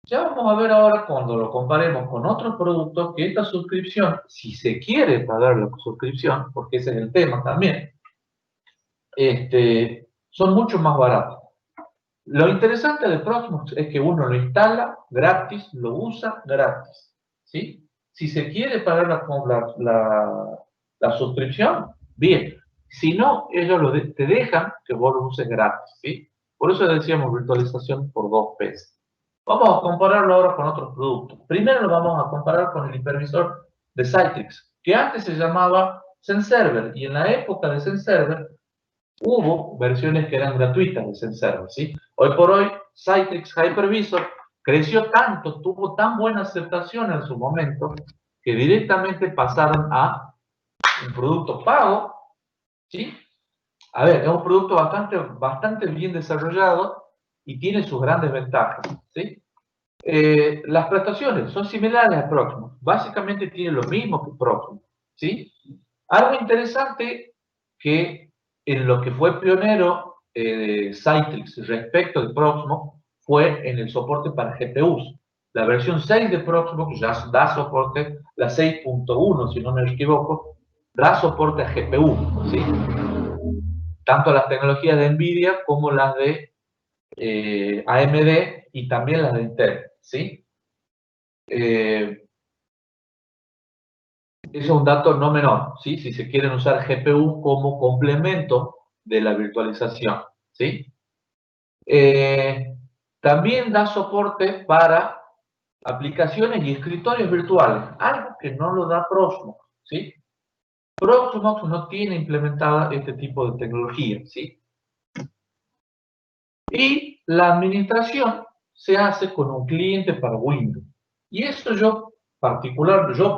Ya vamos a ver ahora cuando lo comparemos con otros productos que esta suscripción, si se quiere pagar la suscripción, porque ese es el tema también, son mucho más baratos. Lo interesante de Proxmox es que uno lo instala gratis, lo usa gratis, ¿sí? Si se quiere pagar la suscripción, bien. Si no, ellos te dejan que vos lo uses gratis, ¿sí? Por eso decíamos virtualización por 2 pesos. Vamos a compararlo ahora con otros productos. Primero lo vamos a comparar con el hipervisor de Citrix, que antes se llamaba ZenServer, y en la época de ZenServer hubo versiones que eran gratuitas de ZenServer, ¿sí? Hoy por hoy, Citrix Hypervisor creció tanto, tuvo tan buena aceptación en su momento, que directamente pasaron a un producto pago, ¿sí? A ver, es un producto bastante bien desarrollado y tiene sus grandes ventajas, ¿sí? Las prestaciones son similares a Proxmox, básicamente tiene lo mismo que Proxmox, ¿sí? Algo interesante que en lo que fue pionero Citrix respecto de Proxmox fue en el soporte para GPUs. La versión 6 de Proxmox ya da soporte, la 6.1 si no me equivoco, da soporte a GPU, ¿sí? Tanto las tecnologías de NVIDIA como las de AMD y también las de Intel, ¿sí? Eso es un dato no menor, ¿sí? Si se quieren usar GPU como complemento de la virtualización, ¿sí? También da soporte para aplicaciones y escritorios virtuales, algo que no lo da Proxmox, ¿sí? Proxmox no tiene implementada este tipo de tecnología, ¿sí? Y la administración se hace con un cliente para Windows. Y esto yo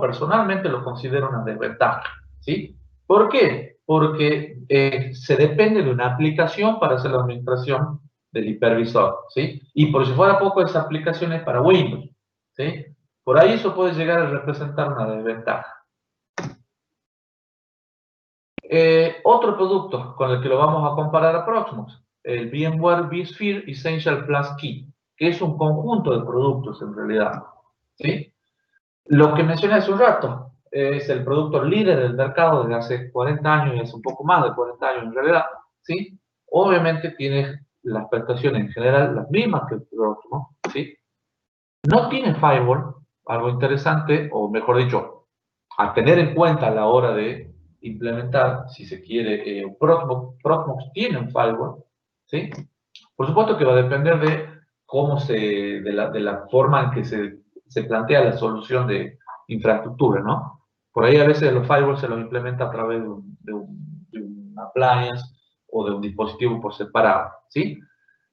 personalmente lo considero una desventaja, ¿sí? ¿Por qué? Porque se depende de una aplicación para hacer la administración del hipervisor, ¿sí? Y por si fuera poco, esa aplicación es para Windows, ¿sí? Por ahí eso puede llegar a representar una desventaja. Otro producto con el que lo vamos a comparar a Proxmox, el VMware vSphere Essential Plus Kit, que es un conjunto de productos en realidad, ¿sí? Lo que mencioné hace un rato es el producto líder del mercado desde hace 40 años y hace un poco más de 40 años en realidad, ¿sí? Obviamente tiene las prestaciones en general las mismas que el Proxmox, ¿sí? No tiene firewall, algo interesante, o mejor dicho, a tener en cuenta a la hora de implementar, si se quiere, Proxmox tiene un firewall, ¿sí? Por supuesto que va a depender de de la forma en que se plantea la solución de infraestructura, ¿no? Por ahí a veces los firewalls se los implementa a través de un appliance o de un dispositivo por separado, ¿sí?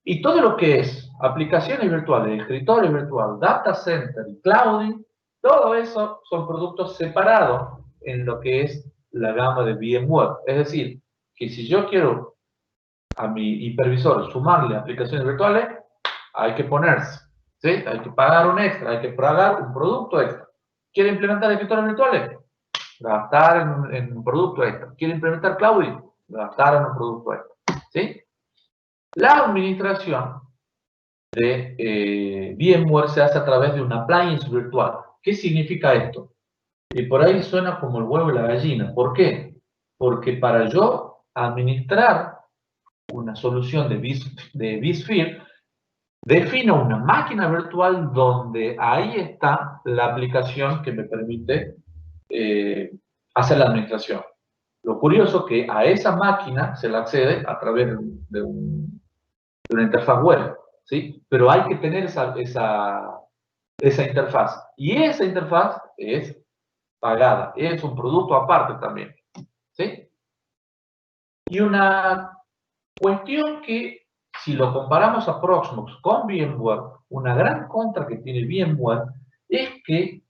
Y todo lo que es aplicaciones virtuales, escritorio virtual, data center y clouding, todo eso son productos separados en lo que es la gama de VMware. Es decir, que si yo quiero a mi hipervisor sumarle aplicaciones virtuales, hay que ponerse, ¿sí? Hay que pagar un extra, hay que pagar un producto extra. ¿Quiere implementar escritorios virtuales? Gastar en un producto extra. ¿Quiere implementar clouding? Gastar en un producto extra, ¿sí? La administración de VMware se hace a través de un appliance virtual. ¿Qué significa esto? Y por ahí suena como el huevo y la gallina. ¿Por qué? Porque para yo administrar una solución de vSphere, defino una máquina virtual donde ahí está la aplicación que me permite hacer la administración. Lo curioso es que a esa máquina se la accede a través de una interfaz web, ¿sí? Pero hay que tener esa interfaz. Y esa interfaz es pagada, es un producto aparte también, ¿sí? Y una cuestión que, si lo comparamos a Proxmox con VMware, una gran contra que tiene VMware es que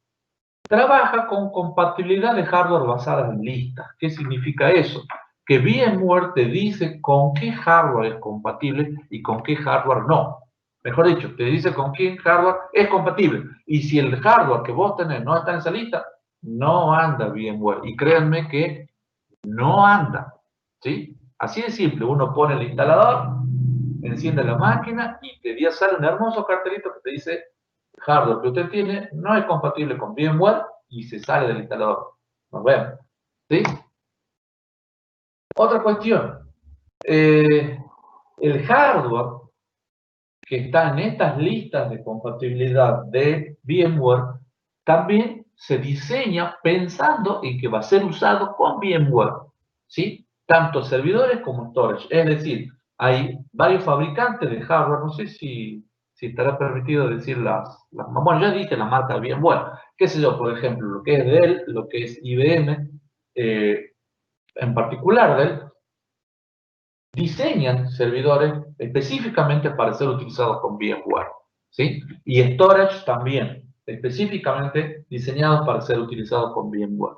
trabaja con compatibilidad de hardware basada en listas. ¿Qué significa eso? Que VMware te dice con qué hardware es compatible y con qué hardware no. Mejor dicho, te dice con qué hardware es compatible. Y si el hardware que vos tenés no está en esa lista, no anda VMware. Y créanme que no anda. ¿Sí? Así de simple. Uno pone el instalador, enciende la máquina y te sale un hermoso cartelito que te dice hardware que usted tiene no es compatible con VMware y se sale del instalador. Nos vemos. ¿Sí? Otra cuestión. El hardware que está en estas listas de compatibilidad de VMware también se diseña pensando en que va a ser usado con VMware. ¿Sí? Tanto servidores como storage. Es decir, hay varios fabricantes de hardware, no sé si estará permitido decir bueno, ya dije la marca VMware, qué sé yo, por ejemplo, lo que es Dell, lo que es IBM, en particular Dell, diseñan servidores específicamente para ser utilizados con VMware, ¿sí? Y storage también, específicamente diseñados para ser utilizados con VMware.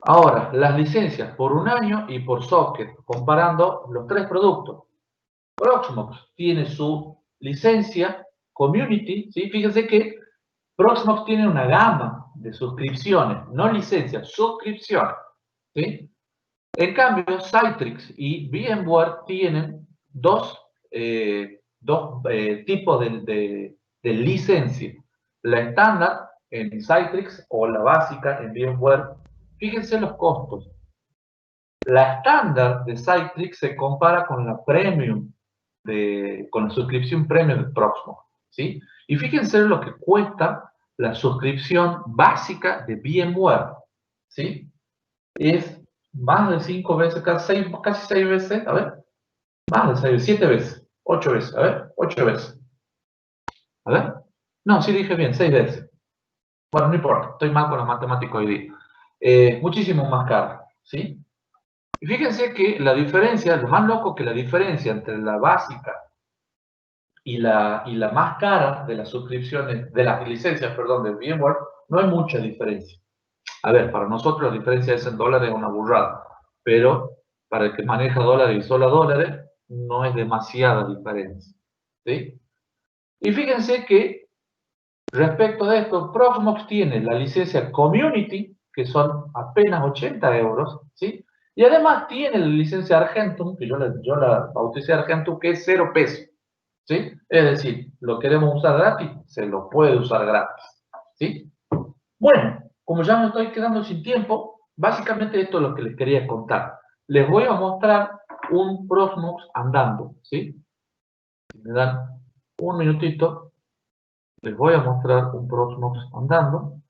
Ahora, las licencias por un año y por socket, comparando los tres productos. Proxmox tiene su licencia Community, ¿sí? Fíjense que Proxmox tiene una gama de suscripciones, no licencias, suscripciones, ¿sí? En cambio, Citrix y VMware tienen dos tipos de licencia. La estándar en Citrix o la básica en VMware. Fíjense los costos. La estándar de Citrix se compara con la premium, con la suscripción premium de Proxmox, ¿sí? Y fíjense lo que cuesta la suscripción básica de VMware, ¿sí? Es más de 5 veces, casi 6 veces, a ver, más de 6, 7 veces, 8 veces, a ver, 8 veces, a ver, no, sí dije bien, 6 veces. Bueno, no importa, estoy mal con la matemática hoy día. Muchísimo más caro, ¿sí? Y fíjense que la diferencia, lo más loco que la diferencia entre la básica y la más cara de las suscripciones, de las licencias, perdón, de VMware, no hay mucha diferencia. A ver, para nosotros la diferencia es en dólares, es una burrada, pero para el que maneja dólares y solo dólares, no es demasiada diferencia, ¿sí? Y fíjense que respecto de esto, Proxmox tiene la licencia Community, que son apenas 80 euros, ¿sí? Y además tiene la licencia Argentum, que yo la bauticé Argentum, que es 0 pesos, ¿sí? Es decir, lo queremos usar gratis, se lo puede usar gratis, ¿sí? Bueno, como ya me estoy quedando sin tiempo, básicamente esto es lo que les quería contar. Les voy a mostrar un Proxmox andando, ¿sí? Si me dan un minutito, les voy a mostrar un Proxmox andando.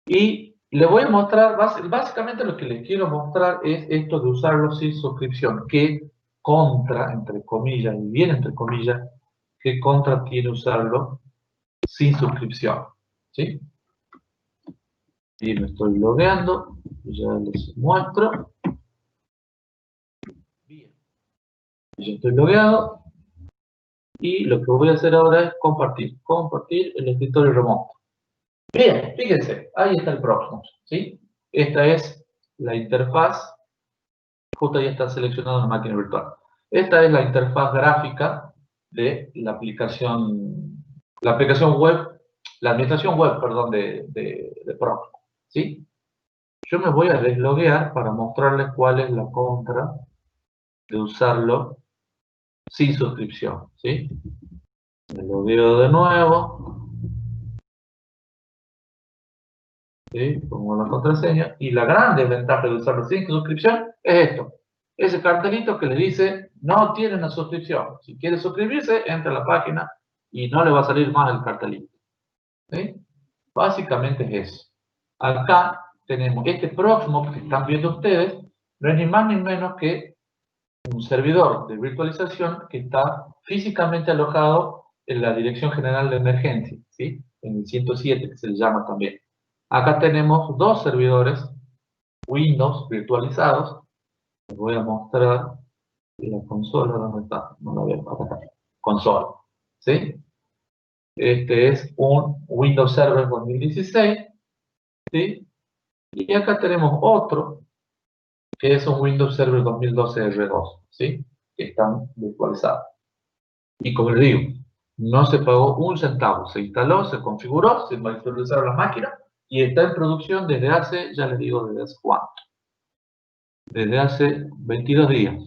Y les voy a mostrar, básicamente lo que les quiero mostrar es esto de usarlo sin suscripción. ¿Qué contra, entre comillas, y bien entre comillas, qué contra tiene usarlo sin suscripción? ¿Sí? Y me estoy logueando, ya les muestro. Bien, ya estoy logueado y lo que voy a hacer ahora es compartir el escritorio remoto. Bien, fíjense, ahí está el Proxmox, ¿sí? Esta es la interfaz, justo ahí está seleccionada una máquina virtual. Esta es la interfaz gráfica de la aplicación web, la administración web, perdón, de Proxmox, ¿sí? Yo me voy a desloguear para mostrarles cuál es la contra de usarlo sin suscripción, ¿sí? Me lo veo de nuevo, ¿sí? Pongo la contraseña, y la gran desventaja de usarlo sin suscripción es esto, ese cartelito que le dice, no tiene una suscripción. Si quiere suscribirse, entra a la página y no le va a salir más el cartelito, ¿sí? Básicamente es eso. Acá tenemos este Proxmox que están viendo ustedes, no es ni más ni menos que un servidor de virtualización que está físicamente alojado en la Dirección General de Emergencia, ¿sí? En el 107, que se le llama también. Acá tenemos dos servidores Windows virtualizados. Les voy a mostrar la consola, ¿dónde está? No la veo, acá está. Consola, ¿sí? Este es un Windows Server 2016, ¿sí? Y acá tenemos otro, que es un Windows Server 2012 R2, ¿sí? Que están virtualizados. Y como les digo, no se pagó un centavo, se instaló, se configuró, se virtualizaron las máquinas y está en producción desde hace, ya les digo, desde hace cuánto. Desde hace 22 días,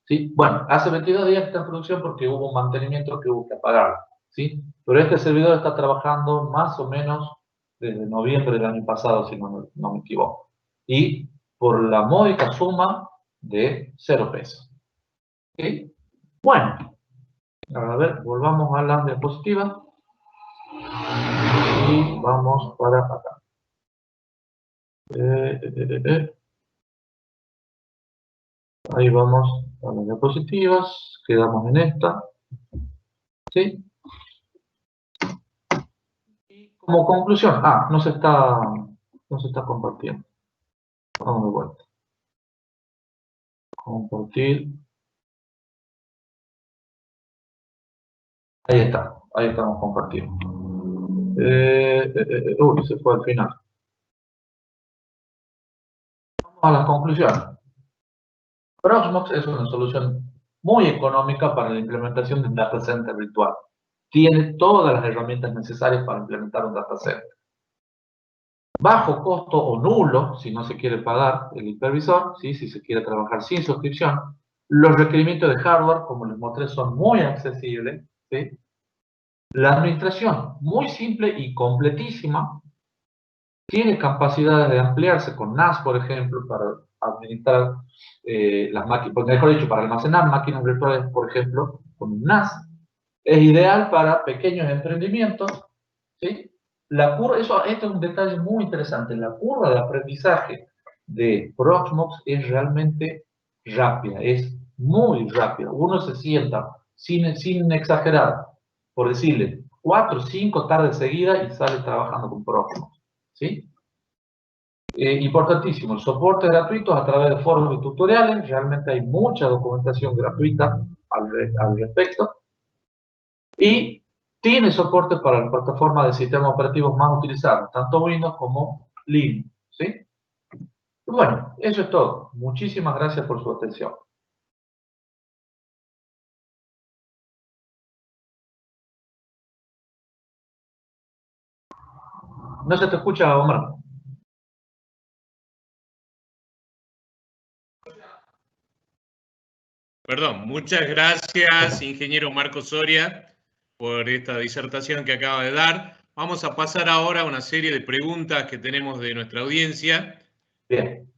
¿sí? Bueno, hace 22 días está en producción porque hubo un mantenimiento que hubo que apagarlo, ¿sí? Pero este servidor está trabajando más o menos desde noviembre del año pasado, si no me equivoco. Y por la módica suma de 0 pesos. ¿Sí? Bueno, a ver, volvamos a las diapositivas y vamos para acá. Ahí vamos a las diapositivas, quedamos en esta. ¿Sí? Y como conclusión, no se está compartiendo. Vamos de vuelta. Compartir. Ahí está, ahí estamos compartiendo. Uy, se fue al final. Vamos a las conclusiones. Proxmox es una solución muy económica para la implementación de un data center virtual. Tiene todas las herramientas necesarias para implementar un data center. Bajo costo o nulo, si no se quiere pagar el hipervisor, ¿sí? Si se quiere trabajar sin suscripción. Los requerimientos de hardware, como les mostré, son muy accesibles, ¿sí? La administración, muy simple y completísima, tiene capacidades de ampliarse con NAS, por ejemplo, para administrar las máquinas, mejor dicho, para almacenar máquinas virtuales, por ejemplo, con un NAS. Es ideal para pequeños emprendimientos, ¿sí? Esto es un detalle muy interesante, la curva de aprendizaje de Proxmox es realmente rápida, es muy rápida. Uno se sienta, sin exagerar, por decirle, 4 o 5 tardes seguidas y sale trabajando con Proxmox, ¿sí? Importantísimo, el soporte gratuito a través de foros y tutoriales, realmente hay mucha documentación gratuita al respecto, y tiene soporte para la plataforma de sistemas operativos más utilizados, tanto Windows como Linux, ¿sí? Bueno, eso es todo. Muchísimas gracias por su atención. No se te escucha, Omar. Perdón, muchas gracias, ingeniero Marco Soria, por esta disertación que acaba de dar. Vamos a pasar ahora a una serie de preguntas que tenemos de nuestra audiencia. Bien.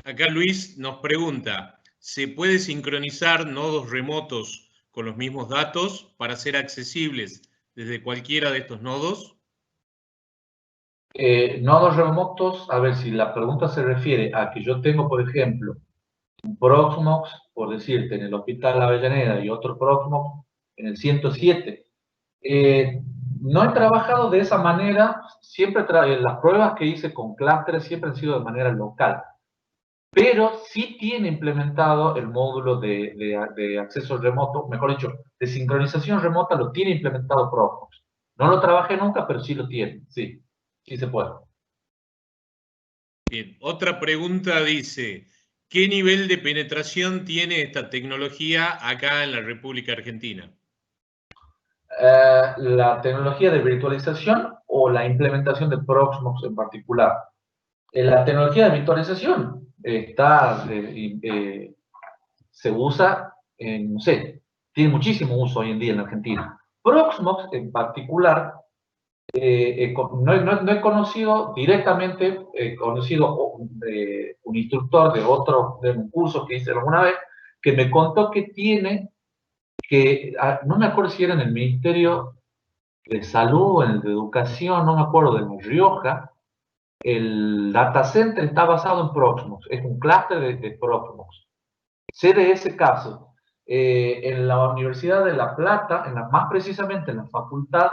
Acá Luis nos pregunta, ¿se puede sincronizar nodos remotos con los mismos datos para ser accesibles desde cualquiera de estos nodos? Nodos remotos, a ver si la pregunta se refiere a que yo tengo, por ejemplo, un Proxmox, por decirte, en el Hospital Avellaneda y otro Proxmox en el 107. No he trabajado de esa manera, siempre las pruebas que hice con clústeres siempre han sido de manera local, pero sí tiene implementado el módulo de acceso remoto, mejor dicho, de sincronización remota lo tiene implementado Proxmox. No lo trabajé nunca, pero sí lo tiene, sí se puede. Bien, otra pregunta dice, ¿qué nivel de penetración tiene esta tecnología acá en la República Argentina? La tecnología de virtualización o la implementación de Proxmox en particular. La tecnología de virtualización se usa no sé, tiene muchísimo uso hoy en día en Argentina. Proxmox en particular, no he conocido directamente, he conocido un instructor de un curso que hice alguna vez, que me contó que tiene, no me acuerdo si era en el Ministerio de Salud, en el de Educación, no me acuerdo, de La Rioja, el data center está basado en Proxmox, es un clúster de Proxmox. Sé de ese caso. En la Universidad de La Plata, más precisamente en la Facultad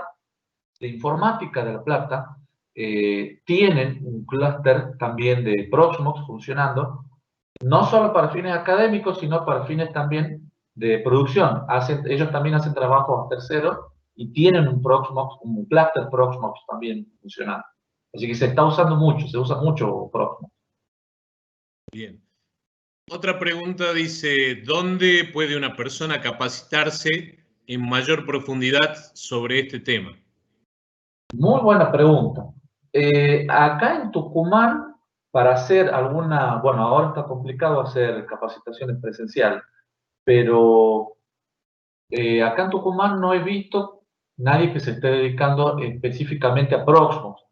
de Informática de La Plata, tienen un clúster también de Proxmox funcionando, no solo para fines académicos, sino para fines también de producción. Ellos también hacen trabajos a terceros y tienen un Proxmox, un clúster Proxmox también funcionando. Así que se está usando mucho, se usa mucho Proxmox. Bien. Otra pregunta dice, ¿dónde puede una persona capacitarse en mayor profundidad sobre este tema? Muy buena pregunta. Acá en Tucumán, para hacer alguna, bueno, ahora está complicado hacer capacitaciones presenciales, pero acá en Tucumán no he visto nadie que se esté dedicando específicamente a Proxmox.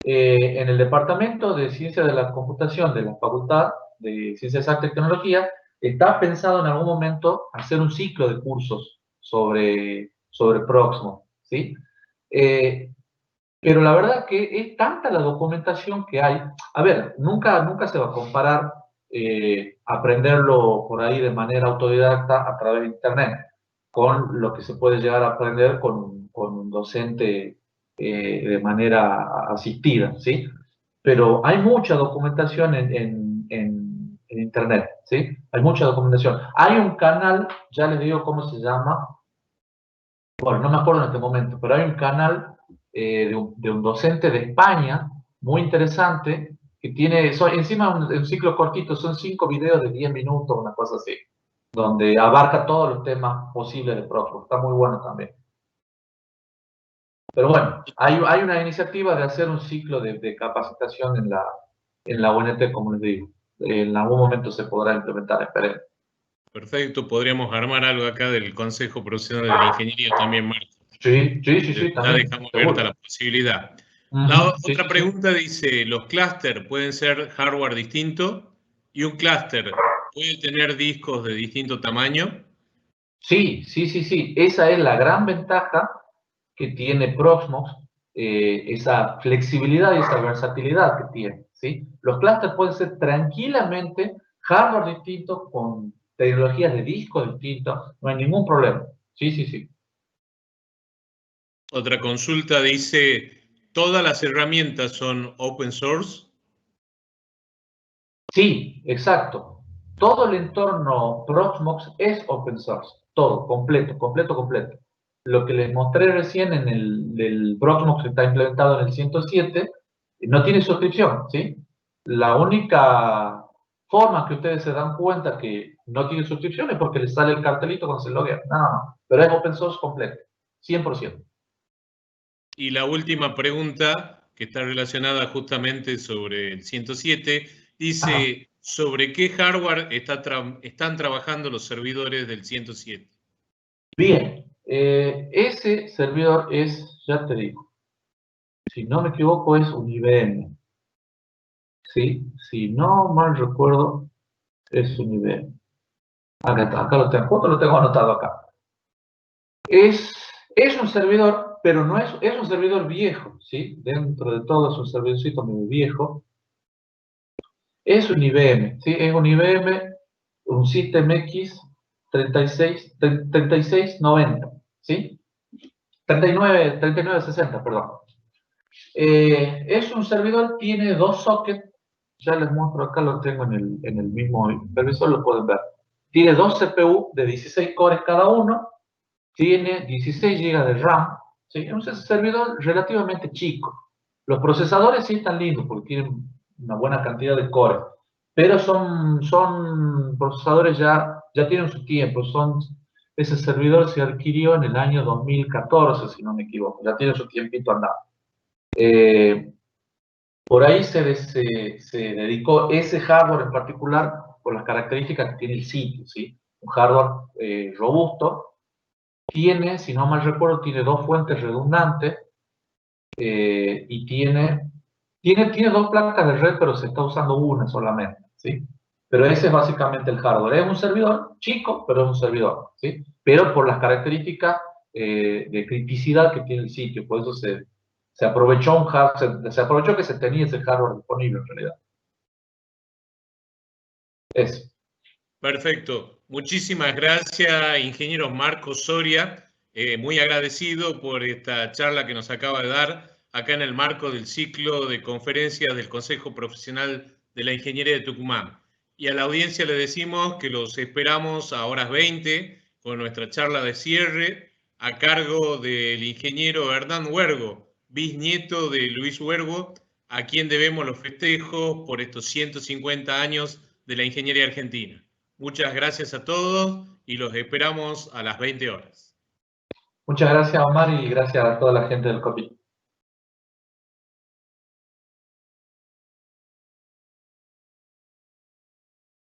En el Departamento de Ciencias de la Computación de la Facultad de Ciencias Exactas y Tecnología, está pensado en algún momento hacer un ciclo de cursos sobre Proxmox, ¿sí? Pero la verdad que es tanta la documentación que hay. A ver, nunca se va a comparar aprenderlo por ahí de manera autodidacta a través de Internet con lo que se puede llegar a aprender con un docente de manera asistida, ¿sí? Pero hay mucha documentación en Internet, ¿sí? Hay mucha documentación. Hay un canal, ya les digo cómo se llama, bueno, no me acuerdo en este momento, pero hay un canal de un docente de España, muy interesante, que tiene, encima un ciclo cortito, son 5 videos de 10 minutos, una cosa así, donde abarca todos los temas posibles de Proxmox. Está muy bueno también. Pero bueno, hay una iniciativa de hacer un ciclo de capacitación en la UNT, como les digo. En algún momento se podrá implementar, esperemos. Perfecto, podríamos armar algo acá del Consejo Profesional de la Ingeniería también, Marco. Sí, Ya también, dejamos abierta seguro. la posibilidad. Sí, Otra pregunta dice, ¿los clústeres pueden ser hardware distinto? ¿Y un clúster puede tener discos de distinto tamaño? Sí. Esa es la gran ventaja que tiene Proxmox, esa flexibilidad y esa versatilidad que tiene, ¿sí? Los clústeres pueden ser tranquilamente hardware distintos con tecnologías de disco distintos, no hay ningún problema. Sí. Otra consulta dice, ¿todas las herramientas son open source? Sí, exacto. Todo el entorno Proxmox es open source, todo, completo. Lo que les mostré recién en del Proxmox que está implementado en el 107, no tiene suscripción, ¿sí? La única forma que ustedes se dan cuenta que no tiene suscripción es porque les sale el cartelito cuando se loguean. No, pero es open source completo, 100%. Y la última pregunta, que está relacionada justamente sobre el 107, Ajá. dice, ¿sobre qué hardware están trabajando los servidores del 107? Bien, ese servidor es, ya te digo, si no me equivoco, es un IBM. Sí, si no mal recuerdo, es un IBM. Acá lo tengo, justo lo tengo anotado acá. Es, es un servidor, pero no es un servidor viejo, ¿sí? Dentro de todo es un servidorcito muy viejo. Es un IBM, ¿sí? Es un IBM, un System X 3690, ¿sí? 3960, perdón. Es un servidor, tiene dos sockets, ya les muestro acá, lo tengo en el mismo hipervisor, lo pueden ver. Tiene dos CPU de 16 cores cada uno, tiene 16 GB de RAM, ¿sí? Es un servidor relativamente chico. Los procesadores sí están lindos porque tienen una buena cantidad de cores, pero son procesadores ya tienen su tiempo, ese servidor se adquirió en el año 2014, si no me equivoco, ya tiene su tiempito andando. Por ahí se dedicó ese hardware en particular por las características que tiene el sitio, ¿sí? un hardware robusto. Tiene, si no mal recuerdo, tiene 2 fuentes redundantes y tiene 2 placas de red, pero se está usando una solamente, ¿sí? Pero ese es básicamente el hardware. Es un servidor chico, pero es un servidor, ¿sí? Pero por las características de criticidad que tiene el sitio, por eso se aprovechó se aprovechó que se tenía ese hardware disponible en realidad. Eso. Perfecto. Muchísimas gracias, ingeniero Marcos Soria. Muy agradecido por esta charla que nos acaba de dar acá en el marco del ciclo de conferencias del Consejo Profesional de la Ingeniería de Tucumán. Y a la audiencia le decimos que los esperamos a horas 20 con nuestra charla de cierre a cargo del ingeniero Hernán Huergo, bisnieto de Luis Huergo, a quien debemos los festejos por estos 150 años de la ingeniería argentina. Muchas gracias a todos y los esperamos a las 20 horas. Muchas gracias, Omar, y gracias a toda la gente del COPIT.